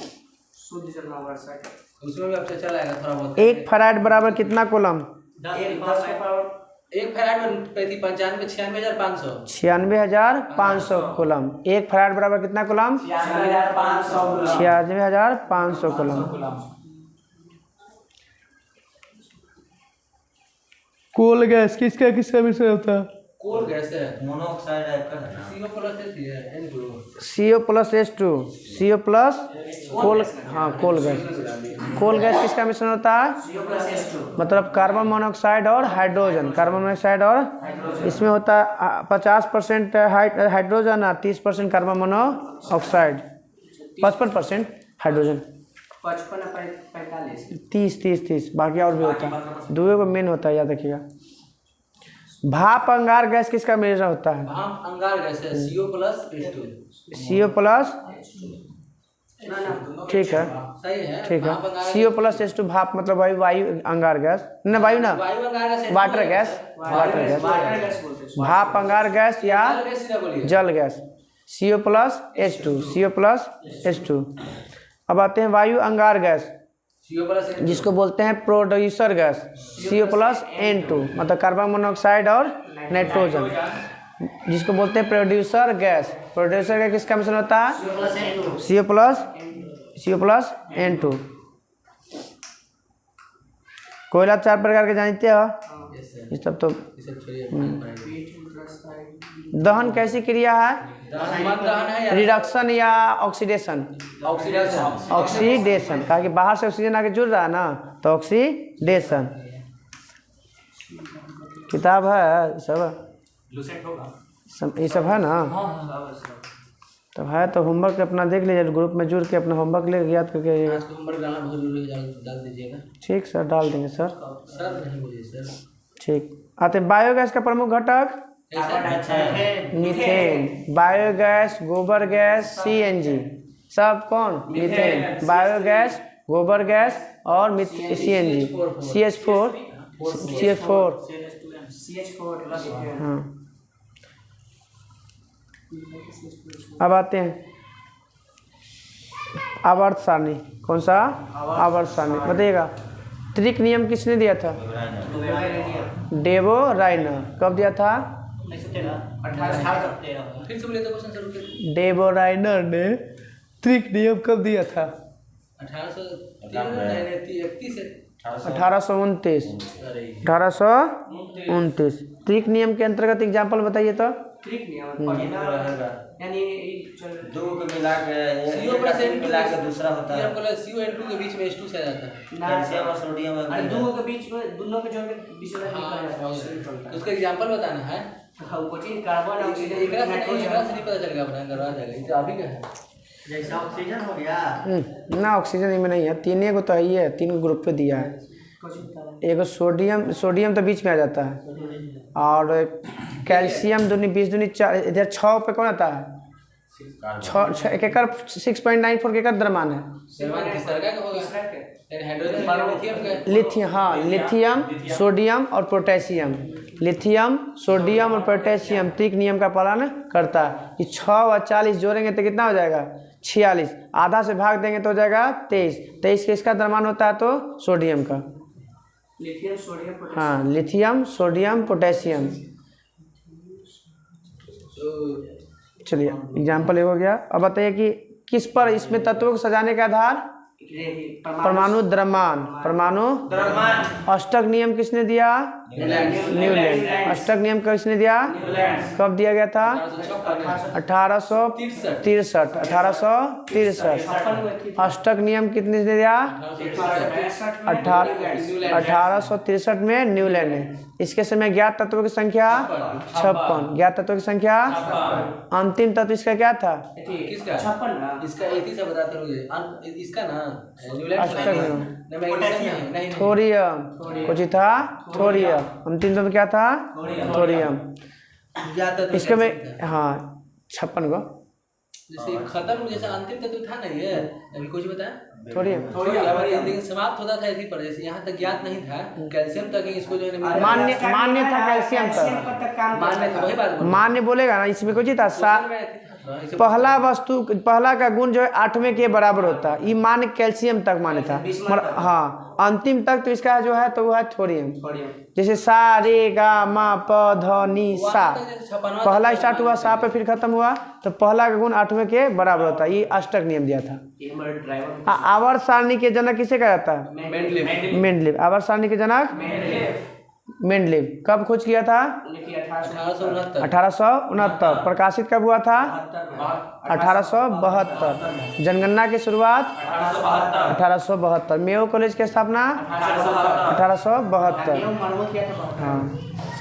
S3: शुद्ध जल में वर्षा का,
S2: उसमें भी अब चला आएगा थोड़ा बहुत।
S1: 1 फराड बराबर कितना कूलम?
S2: 1 फराड में 96,500
S1: 96,500 कूलम। 1 फराड बराबर कितना कूलम? 96,500 कूलम। कोल गैस किसका मिश्रण होता है?
S2: कोल गैस है,
S4: मोनोऑक्साइड का है ना।
S1: CO+H2 CO प्लस कोल, हाँ कोल गैस। कोल गैस किसका मिश्रण होता है? मतलब कार्बन मोनोऑक्साइड और हाइड्रोजन। कार्बन मोनोऑक्साइड और इसमें होता है 50% हाइड्रोजन और 30% कार्बन मोनोऑक्साइड, 55% हाइड्रोजन, 30 बाकी और भी होता है। दो को मेन होता है, याद रखिएगा। भाप अंगार गैस किसका मिश्रण होता है?
S2: भाप अंगार गैस है, CO+H2।
S1: CO+, ठीक है,
S2: सही है,
S1: ठीक है। CO+H2 भाप मतलब वायु अंगार गैस, न वायु ना,
S2: वायु अंगार गैस,
S1: वाटर गैस। भाप अंगार गैस या जल गैस, CO+H2। अब आते हैं वायु अंगार गैस, जिसको बोलते हैं प्रोड्यूसर गैस, CO+N2 मतलब कार्बन मोनोऑक्साइड और नाइट्रोजन, जिसको बोलते हैं प्रोड्यूसर गैस। प्रोड्यूसर गैस किसका मिश्रण होता है? CO+N2। कोयला 4 प्रकार के जानते हो? ये सब तो दहन कैसी क्रिया है? रिडक्शन या ऑक्सीडेशन? ऑक्सीडेशन, कहा कि बाहर से ऑक्सीजन आके जुड़ रहा है ना, तो ऑक्सीडेशन। किताब है सब, ये सब है ना? तो है तो होमवर्क अपना देख लीजिए, ग्रुप में जुड़ के अपना होमवर्क ले याद करके।
S2: डाल दीजिएगा।
S1: ठीक सर, डाल देंगे सर।
S2: सर नहीं बोलिए सर।
S1: ठीक, आते बायोगैस का प्रमुख घटक मीथेन। बायोगैस, गोबर गैस, CNG, सब कौन? मीथेन। बायोगैस, गोबर गैस और CNG, CH4। हाँ, अब आते हैं आवर्त सारणी। कौन सा? आवर्त सारणी। बताइएगा त्रिक नियम किसने दिया था? डेवो राइनर। कब दिया था?
S3: 1813
S2: फिर से बोले तो क्वेश्चन शुरू करिए।
S1: डेवो राइनर ने त्रिक नियम कब दिया था? 1829। 1829। त्रिक नियम के अंतर्गत एग्जाम्पल बताइए तो।
S3: ट्रिक नियम यानी
S4: दो को मिला के
S2: CO प्लस N2
S4: मिला के दूसरा होता है।
S2: CO के बीच में H2 से आ जाता है।
S4: कैल्शियम और सोडियम
S3: अरे दो के बीच में दोनों के जोड़ के बीच में निकल जाता है ऑक्सीजन चलता है।
S2: उसका एग्जांपल बताना है।
S3: हाँ कोचिंग कार्बन ऑक्सीजन
S2: एकरा से नहीं पता चलेगा, अपना करवा जाएगा। ये तो अभी का है।
S3: जैसा ऑक्सीजन हो गया
S1: ना ऑक्सीजन इनमें नहीं है, तीन को तो ही है, 3 ग्रुप पे दिया है। एक सोडियम तो बीच में आ जाता है और कैल्शियम दूनी 20 दूनी 4 इधर 6 पे कौन आता है? 6 एक एकड़ 6.94 के एकड़ द्रव्यमान है। लिथियम, हाँ लिथियम सोडियम और पोटेशियम। लिथियम सोडियम और पोटेशियम त्रिक नियम का पालन करता है। कि 6 और 40 जोड़ेंगे तो कितना हो जाएगा? 46। आधा से भाग देंगे तो हो जाएगा 23। 23 किसका द्रव्यमान होता है? तो सोडियम का।
S3: Lithium sodium potassium.
S1: हाँ लिथियम सोडियम पोटेशियम। चलिए एग्जाम्पल एक हो गया। अब बताइए कि किस पर इसमें तत्वों को सजाने का आधार? परमाणु द्रव्यमान। परमाणु अष्टक नियम किसने दिया? न्यूलैंड। अष्टक नियम किसने दिया? कब दिया गया था? 1863। 1863। अष्टक नियम कितने से दिया? 1863 में न्यूलैंड ने। इसके समय ज्ञात तत्वों की संख्या 56। ज्ञात तत्वों की संख्या। अंतिम तत्व इसका क्या था?
S2: किसका? 56। इसका एक ही से बताते रहोगे। इसका ना
S1: नहीं थोरियम। कुछ था थोरियम। अंतिम तत्व क्या था? थोरियम। इसके में हाँ 56 को
S2: जैसे खत्म, जैसे अंतिम तत्व था ना ये अभी कुछ बताया
S1: थोरियम।
S2: हमारी लेकिन समाप्त होता था इसी पर। जैसे यहाँ तक ज्ञात नहीं था, कैल्शियम तक इसको जो है
S1: मान्य था कैल्शियम तक
S2: मान्य था। वही बात
S1: मान्य बोलेगा ना, इसमें कुछ था पहला वस्तु पहला का गुण जो है 8वें के बराबर होता है। ये मान्य कैल्शियम तक मान्य था। हाँ अंतिम तक तो इसका जो है तो वो है थोरियम। जैसे सा रे गा मा प ध नी सा, पहला स्टार्ट हुआ सा पे फिर खत्म हुआ तो पहला का गुण 8वें के बराबर होता है। ये अष्टक नियम दिया था। आवर्त सारणी के जनक किसे कहा जाता है? मेंडलीव। आवर्त सारणी के जनक मेंडलीव। कब खोज किया था? 1869। प्रकाशित कब हुआ था? 1872। जनगणना की शुरुआत 1872। मेयो कॉलेज की स्थापना 1872। हाँ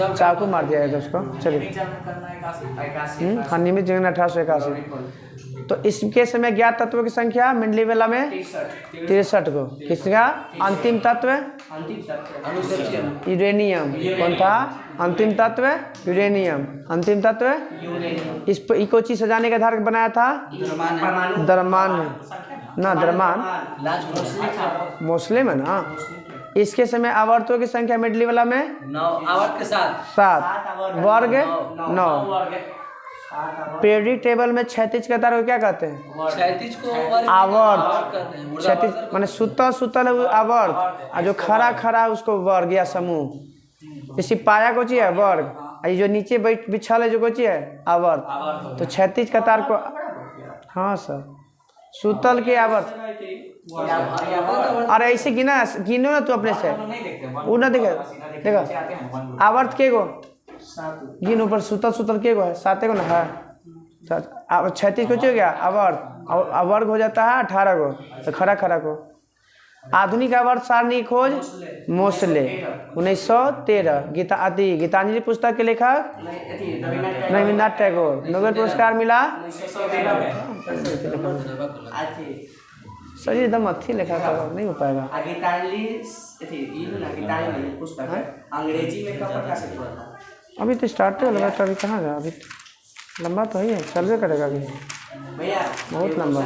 S1: चाकू मार दिया गया था उसको। चलिए हाँ नियमित जनगणना 1881। तो इसके समय ज्ञात तत्वों की संख्या मेंडलीवेला में 63 को। किसका? अंतिम तत्व यूरेनियम। कौन था? अंतिम तत्व यूरेनियम। अंतिम तत्व इस पर इको चीज सजाने के आधार बनाया था द्रव्यमान ना द्रव्यमान मोस्लेम है ना। इसके समय आवर्तों की संख्या मेंडलीवेला में
S2: 9 आवर्त के साथ
S1: 7 वर्ग 9। पीरियडिक टेबल में क्षैतिज कतार को क्या कहते हैं?
S2: क्षैतिज को
S1: आवर्त। क्षैतिज माने सुतल आवर्त और जो खड़ा उसको वर्ग या समूह। जैसे पाया को चाहिए वर्ग, ये जो नीचे बिछल है जो को चाहिए आवर्त। तो क्षैतिज कतार को हाँ सर सुतल के आवर्त। अरे ऐसे गिनो ना तू अपने से वो ना देखा आवर्त के गो गिन ऊपर सुतल के गो है 7 को ना है। 36 को हो गया आवर्त। वर्ग हो जाता है 18 को तो खड़ा को। आधुनिक आवर्त सारणी खोज मोसले 1913। गीतांजलि पुस्तक के लेखक रविन्द्रनाथ टैगोर। नोबेल पुरस्कार मिला सर एकदम अच्छी लिखा था नहीं हो पाएगा।
S3: गीतांजलि पुस्तक अंग्रेजी में कब प्रकाशित हुआ था?
S1: अभी तो स्टार्ट हो लगा, अभी कहाँ गया? अभी लंबा तो ही है, चलवे करेगा अभी
S3: भैया
S1: बहुत लंबा।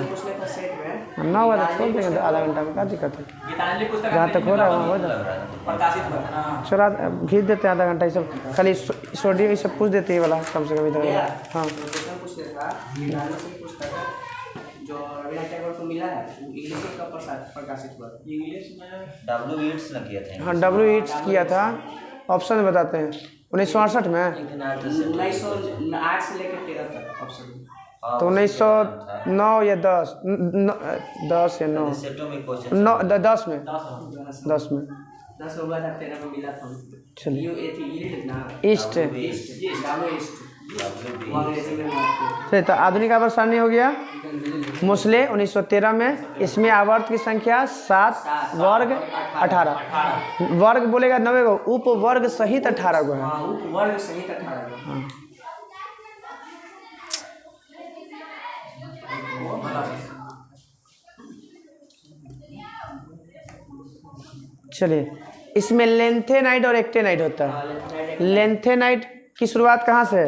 S1: 9 बजे छोड़ देंगे आधा घंटा में, क्या दिक्कत है? जहाँ तक हो रहा है वहाँ हो जाए। चला खींच देते हैं आधा घंटा। ये सब खाली सोडियम ये सब पूछ देते हैं वाला कम से कम इधर। हाँ
S3: था नाम से पुस्तक है जो रविन्द्रनाथ टैगोर को मिला है, वो इंग्लिश में कब प्रकाशित हुआ? इंग्लिश में
S4: डब्ल्यू ईट्स ने किया था।
S1: हाँ W ईट्स किया था। ऑप्शन बताते हैं 1968 में,
S3: 1908 से लेकर 13 तक ऑप्शन।
S1: तो 1909 या 10 या 9 9 10 में 10 में
S3: 10 हुआ था, 13 में मिला था।
S1: चलिए
S3: ये थी ईस्ट ना,
S1: ईस्ट है।
S3: वो अंग्रेजी में मारते
S1: सही। तो आधुनिक आवर्त सारणी हो गया मोस्ले 1913 में। इसमें आवर्त की संख्या 7 वर्ग 18 वर्ग बोलेगा 90 को, उप वर्ग सहित 18 को है।
S3: हाँ, वर्ग सहित 18 को।
S1: हाँ। चलिए, इसमें लेंथेनाइट और एक्टेनाइट होता है। लेंथेनाइट की शुरुआत कहाँ से है?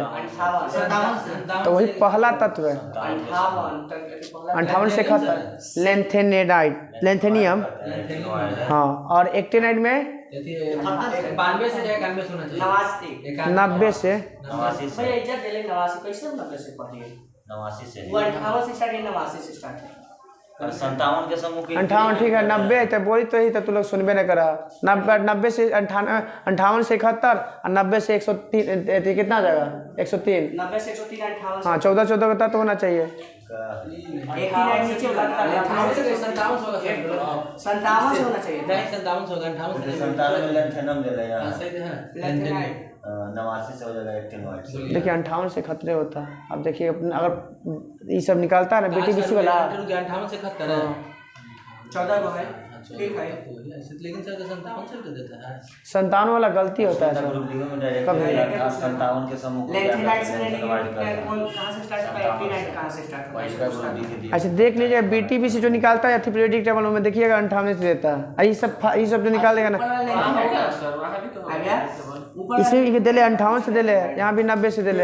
S1: तो वही पहला तत्व है। 58 से खत्म लेंथेनाइट, लेंथेनियम। हाँ, और एक्टेनाइट में
S2: 92 से 91 होना चाहिए।
S1: 90 से
S4: 89 से 89 से 57 के समूह की
S1: 58 ठीक है। 90 तो बोली तो ही तो तू लोग सुनबे न करा। 90 से 58 से 71 और 90 से 103 कितना जाएगा? 103।
S3: 90 से 103 58।
S1: हाँ 14 का तत्व होना चाहिए।
S3: 57 से होना चाहिए।
S4: 57 में लेंथेनम ले लिया। 89 से हो जाएगा एक्टिनोइड।
S1: देखिए 58 से खतरे होता है। अब देखिए अगर ये सब निकालता है ना BTBC वाला
S2: 58 से 71
S3: 14 को है, ठीक है।
S2: लेकिन सर 57 से देता है।
S1: 57 वाला गलती होता है सर।
S4: कभी 57 के समूह को
S3: लेंथेनाइट से कौन कहां से स्टार्ट हुआ? एक्टिनाइट कहां से स्टार्ट हुआ?
S1: अच्छा देख लीजिए BTBC जो निकालता है पीरियोडिक टेबल में देखिएगा 58 से देता है। ये सब जो निकालेगा ना इसमें दे ले 58 से दे ले, यहाँ भी 90 से दे ले।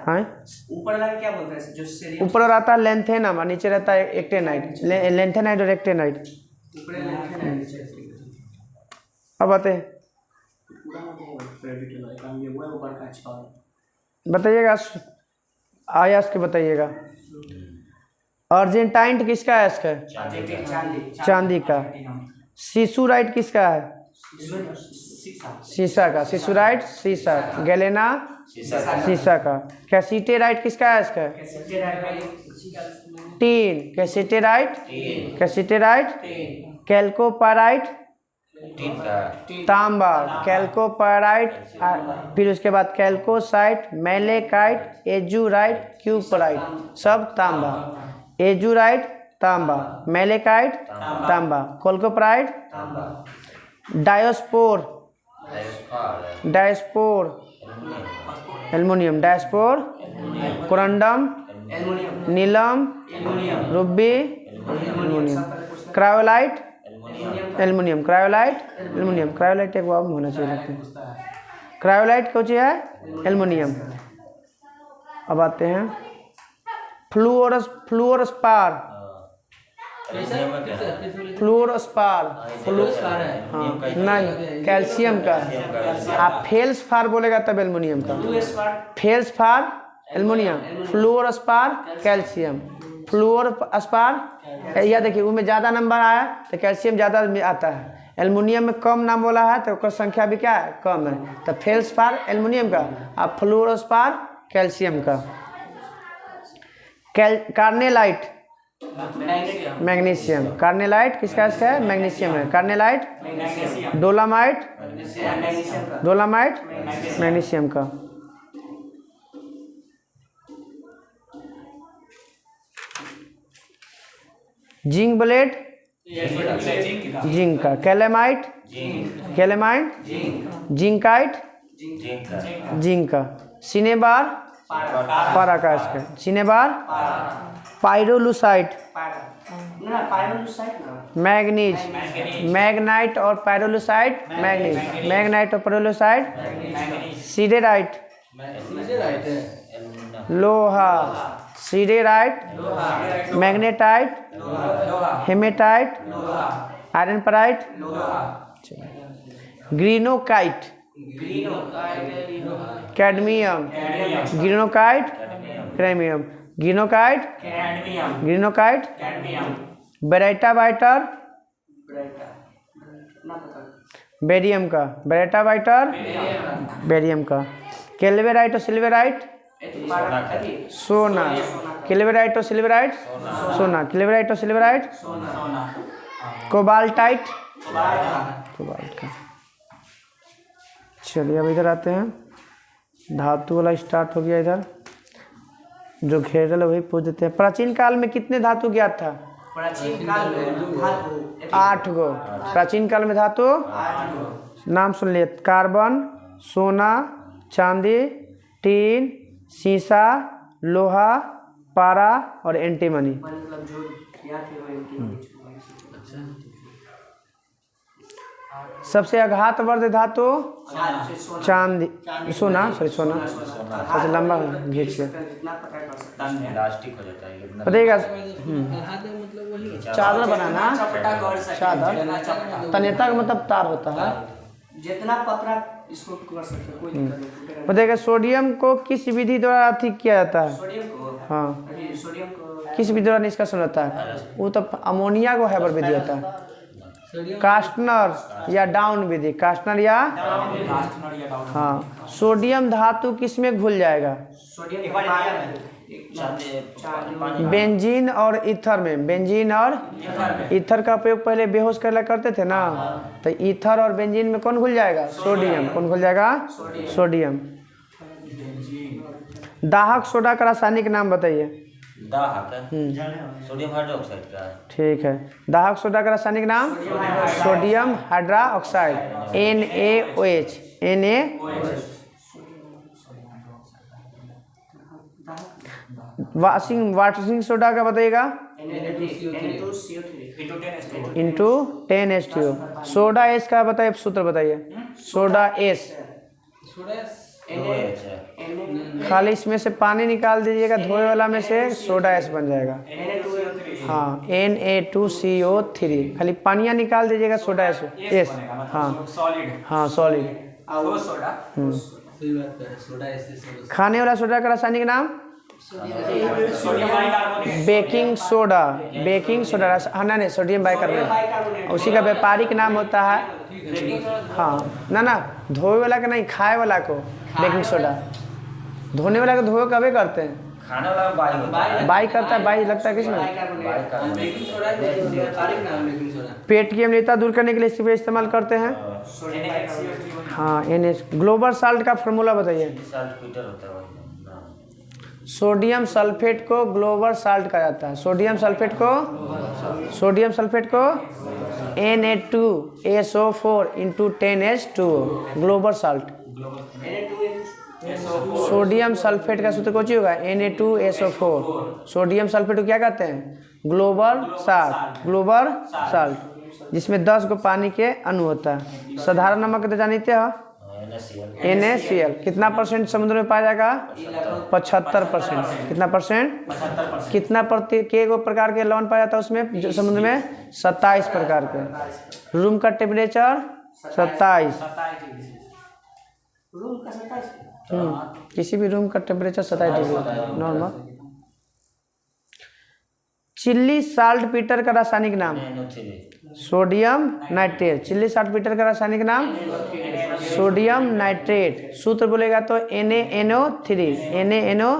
S1: हाँ
S3: ऊपर वाला क्या बोलते हैं? जो सीरीज
S1: ऊपर रहता है लेंथेनम और नीचे रहता है एक्टेनाइट। लेंथेनाइट और एक्टेनाइट।
S3: ऊपर लेंथेनाइट नीचे।
S1: अब आते बताइएगा, आयास के बताइएगा। अर्जेंटाइन किसका है? इसका चांदी का। सिसुराइट किसका है? शीशा का। सिसुराइट शीशा। गैलेना शीशा का। कैसिटेराइट किसका है? इसका टीन। कैसिटेराइट कैल्कोपाराइट तांबा। कैल्कोपाराइट, फिर उसके बाद कैल्कोसाइट, मैलेकाइट, एजुराइट, क्यूपराइट, सब तांबा। एजुराइट तांबा, मैलेकाइट तांबा, chalcopyrite diaspore aluminium. Diaspore corundum नीलम ruby aluminium. Cryolite aluminium. Cryolite एक बार होना चाहिए लगता है। क्रायोलाइट कौन चीज है? एल्युमिनियम। अब आते हैं फ्लूओरस्पार। हाँ नहीं, कैल्शियम का। आप फेल्सफार बोलेगा तब एल्युमिनियम का। Feldspar aluminium, fluorspar calcium. Fluorspar यह देखिए उसमें ज़्यादा नंबर आया तो कैल्शियम ज़्यादा आता है। एल्युमिनियम में कम नाम बोला है तो उसका संख्या भी क्या है? कम है। तो फेल्सफार एल्युमिनियम का और फ्लूओरस्पार कैल्शियम का। Carnallite magnesium. कार्नेलाइट किसका है? मैग्नीशियम है। कार्नेलाइट डोलामाइट मैग्नीशियम का। जिंक ब्लेड जिंक का। कैलेमाइट जिंकाइट जिंक का। सिनेबार पारा का। इसका सिनेबार। Pyrolusite manganese. मैग्नाइट और पायरोलुसाइट मैग्नीज। मैग्नाइट और पायरोलुसाइट। सीडेराइट लोहा। Siderite magnetite haematite iron pyrite. Greenockite cadmium. Greenockite क्रेमियम, गिनोकाइट,
S5: कैडमियम,
S1: ग्रीनोकाइट,
S5: कैडमियम,
S1: बेरेटा बाइटर,
S3: ब्राइटा ना पता
S1: बेरियम का, बेरेटा बाइटर, बेरियम का, कैल्वेराइट और सिल्वेराइट, सोना, कैल्वेराइट और सिल्वेराइट, सोना, कैल्वेराइट और सिल्वेराइट,
S5: सोना,
S1: कोबाल्टाइट, कोबाल्ट का। चलिए अब इधर आते हैं, धातु वाला स्टार्ट हो गया इधर, जो घेरल है वही पूछ देते हैं। प्राचीन काल में कितने धातु ज्ञात था?
S3: प्राचीन काल में धातु
S1: 8 गो। प्राचीन काल में धातु नाम सुन लिए, कार्बन, सोना, चांदी, टीन, शीशा, लोहा, पारा और एंटीमनी।
S3: मतलब जो क्या थे वो इनकी
S1: सबसे अघात वर्ध धातु
S3: सोना
S1: चांदी, सोना, सॉरी सोना, सबसे लंबा घींच के
S3: जितना पता कर सकते
S4: इलास्टिक हो जाता है ये
S1: बताइएगा।
S2: मतलब वही
S1: चादर बनाना,
S3: चपटा कर सकते
S1: चादर, तनेता का मतलब तार होता है।
S3: जितना पतला इसको कर सकते हैं, कोई दिक्कत नहीं टूटेगा नहीं।
S1: बताइएगा सोडियम को किस विधि द्वारा ठीक किया जाता है?
S3: सोडियम को
S1: हाँ,
S3: अरे सोडियम को
S1: किस विधि द्वारा निष्कासन होता है? वो तो अमोनिया को हैबर विधि होता है। कास्टनर या डाउन विधि, कास्टनर या हाँ। सोडियम धातु किस में घुल जाएगा?
S3: सोडियम
S1: बेंजीन और ईथर में। बेंजीन और ईथर का उपयोग पहले बेहोश करला करते थे ना, तो ईथर और बेंजीन में कौन घुल जाएगा? सोडियम। कौन घुल जाएगा? सोडियम। दाहक सोडा का रासायनिक नाम बताइए।
S4: दाहक सोडियम हाइड्रोक्साइड का।
S1: ठीक है, दाहक सोडा का रासायनिक नाम sodium hydroxide, NaOH। Washing soda का बताइएगा। Into 10H2O। सोडा एस का बताइए, सूत्र बताइए। सोडा एस, खाली इसमें से पानी निकाल दीजिएगा, धोए वाला में से सोडा एस बन जाएगा। हाँ, Na2CO3, खाली पानिया निकाल दीजिएगा, सोडा एस। एस हाँ
S5: सॉलिड,
S1: हाँ सॉलिड।
S5: सोडा,
S2: सही बात है, सोडा ऐसे
S1: खाने वाला सोडा का रासायनिक नाम
S5: sodium bicarbonate,
S1: baking soda. Baking soda हाँ नहीं, सोडियम बाइकार्बोनेट। उसी का व्यापारिक नाम होता है हाँ ना धोए वाला का नहीं, खाए वाला को बेकिंग सोडा। धोने वाला को धोए कभी करते हैं,
S4: खाने वाला बाई होता है।
S1: बाई करता है। बाई लगता है किसमें?
S2: बेकिंग सोडा व्यापारिक नाम बेकिंग सोडा।
S1: पेट की अम्लता दूर करने के लिए इसी पे इस्तेमाल करते हैं। हाँ, NH। ग्लोबल साल्ट का फॉर्मूला बताइए।
S4: सल्फेट होता है।
S1: सोडियम सल्फेट को ग्लोबल साल्ट कहा जाता है। सोडियम सल्फेट को Na2SO4 into 10H2O, global salt. Sodium sulphate का सूत्र कुछ होगा Na2SO4। सोडियम सल्फेट को क्या कहते हैं? Global salt. ग्लोबल साल्ट जिसमें 10 गो पानी के अणु होता है। साधारण नमक तो जानते हो, NaCl। कितना परसेंट समुद्र में पाया जाएगा? 75%। कितना परसेंट?
S5: 75%।
S1: कितना के गो प्रकार के लवण पाया जाता है उसमें जो समुद्र में? 27 प्रकार के। रूम का टेम्परेचर 27।
S3: रूम का 27
S1: किसी भी रूम का टेम्परेचर 27 डिग्री होता है नॉर्मल। चिल्ली साल्ट पीटर का रासायनिक नाम sodium nitrate. Chilli salt Peter का रासायनिक नाम सोडियम नाइट्रेट। सूत्र बोलेगा तो NaNO3। NaNO।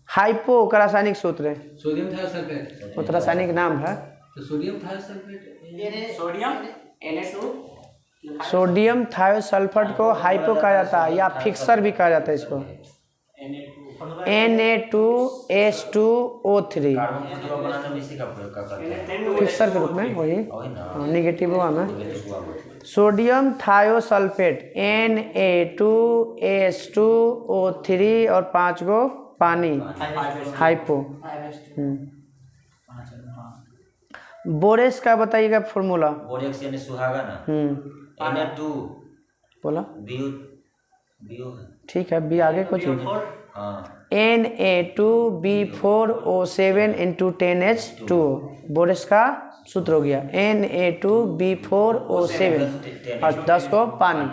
S1: हाइपो का रासायनिक सूत्र है,
S2: सोडियम थायोसल्फेट।
S1: वो तो रासायनिक नाम है।
S2: तो sodium thiosulphate,
S5: sodium
S3: Na2
S1: sodium thiosulphate को हाइपो कहा जाता है या फिक्सर भी कहा जाता है इसको। Na2S2O3
S4: बनाने में इसी का प्रयोग करते हैं।
S1: फिक्सर के रूप में वही निगेटिव हुआ में। सोडियम थायोसल्फेट Na2S2O3 और 5 गो पानी हाइपो। बोरेस का बताइएगा फॉर्मूला।
S4: बोरेक्स यानी सुहागा ना। Na2
S1: बोला
S4: बियो है।
S1: ठीक है, बी आगे कुछ
S4: हाँ।
S1: Na2B4O7 into 10H2O। बोरेस का सूत्र हो गया Na2B4O7 और 10 को पानी।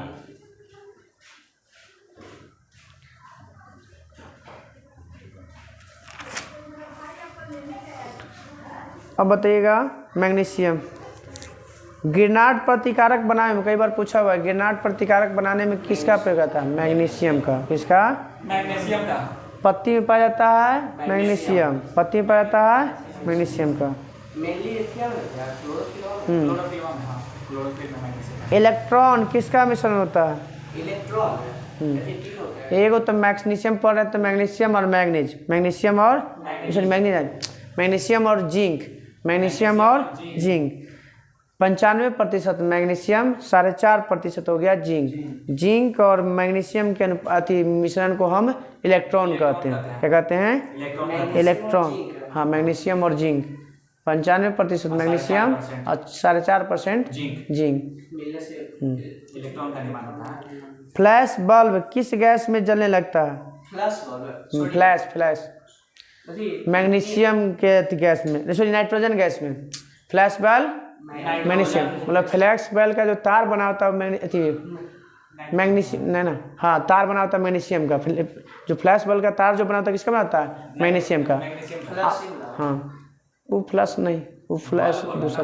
S1: अब बताइएगा मैग्नीशियम। गिरनाट प्रतिकारक बनाने में कई बार पूछा हुआ है, गिरनाट प्रतिकारक बनाने में किसका प्रयोग होता है? मैग्नीशियम का। किसका?
S5: मैग्नीशियम का।
S1: पत्ती में पाया जाता है मैग्नीशियम, पत्ती में पाया जाता है मैग्नीशियम का।
S3: मेनली क्या होता है? क्लोरोफिल।
S5: क्लोरोफिल में, हाँ, क्लोरोफिल में मैग्नीशियम।
S1: इलेक्ट्रॉन किसका मिश्रण होता है?
S3: इलेक्ट्रॉन ठीक होता है।
S1: एगो तो मैग्नीशियम पढ़ रहे तो मैग्नीशियम और मैग्नीज, मैग्नीशियम और मैग्नीशियम और जिंक, मैग्नीशियम और जिंक। 95% मैग्नीशियम, 4.5% हो गया जिंक। जिंक और मैग्नीशियम के अति मिश्रण को हम इलेक्ट्रॉन कहते हैं। क्या कहते हैं? इलेक्ट्रॉन। हाँ, मैग्नीशियम और जिंक। 95% मैग्नीशियम और 4.5% जिंक।
S3: मिलने से
S5: इलेक्ट्रॉन का निर्माण होता है।
S1: फ्लैश बल्ब किस गैस में जलने लगता है?
S3: Flash bulb.
S1: फ्लैश मैग्नीशियम के गैस में, सॉरी नाइट्रोजन गैस में। फ्लैश बल्ब मैग्नीशियम, मतलब फ्लैश बल्ब का जो तार बना होता है मैग्नीशियम, नहीं ना, हाँ, तार बना होता है मैग्नीशियम का। जो फ्लैश बल्ब का तार जो बना होता है किसका बना होता है? मैग्नीशियम का। हाँ, वो फ्लैश नहीं, वो फ्लैश दूसरा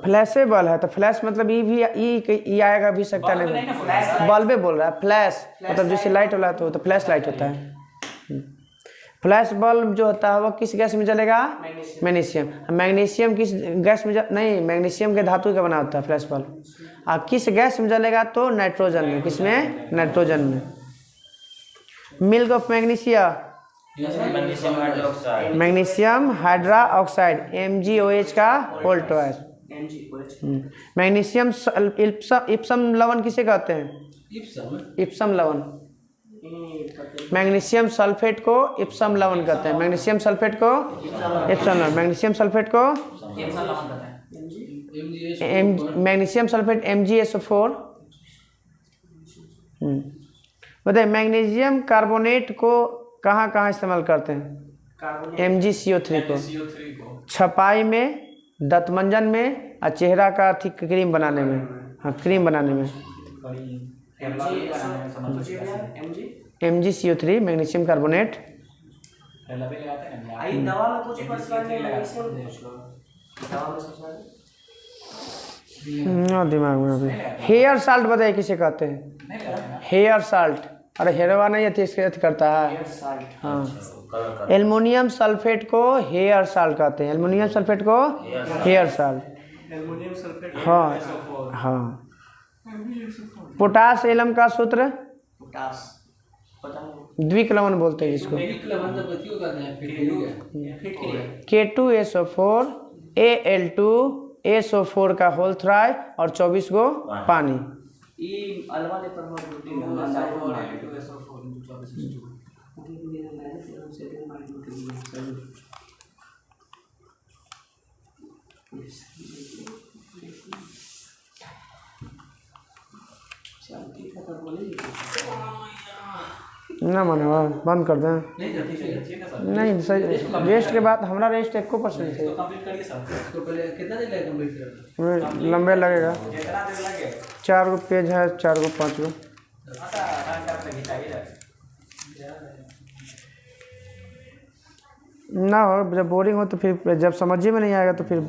S1: फ्लैशे बल्ब है। तो फ्लैश मतलब ई आएगा भी सकता नहीं, बल्बे बोल रहा है। फ्लैश मतलब जैसे लाइट वाला तो फ्लैश लाइट होता है। फ्लैश बल्ब जो होता है वो किस गैस में जलेगा? मैग्नीशियम। मैग्नीशियम किस गैस में नहीं, मैग्नीशियम के धातु का बना होता है फ्लैश बल्ब। किस गैस में जलेगा? तो नाइट्रोजन में। किसमें? नाइट्रोजन में। Milk of magnesia, magnesium hydra oxide, MgOH का होल ट्वाइस। मैग्नीशियम इप्सम लवण किसे कहते हैं? इप्सम लवण। मैग्नीशियम सल्फेट को इप्सम लवण कहते हैं। मैग्नीशियम सल्फेट को इप्सम लवण, मैग्नीशियम सल्फेट को मैग्नीशियम सल्फेट MgSO4। बताइए मैग्नीशियम कार्बोनेट को कहाँ कहाँ इस्तेमाल करते हैं? MgCO3 को छपाई में, दंतमंजन में और चेहरा का क्रीम बनाने में। हाँ, क्रीम बनाने में। MgCO3 magnesium carbonate.
S3: दवा में कुछ
S1: दिमाग में अभी हेयर साल्ट बताइए किसे कहते हैं? Hair salt. अरे हेयरवा नहीं है, इसके करता है। हाँ, एल्युमिनियम सल्फेट को हेयर साल्ट कहते हैं। एल्युमिनियम सल्फेट को हेयर साल्ट।
S3: Aluminium sulphate.
S1: हाँ हाँ। पोटास एलम का सूत्र?
S3: पोटास
S1: द्विक लवण बोलते हैं जिसको। K2SO4 Al2SO4 का होल थ्राई और 24 गो पानी। ना माने बंद कर दें? नहीं सही, रेस्ट के बाद हमारा रेस्ट 1% है। लंबे लगेगा। 4 गो पेज है, 4 गो 5 गो। ना हो, जब बोरिंग हो तो फिर, जब समझ में नहीं आएगा तो फिर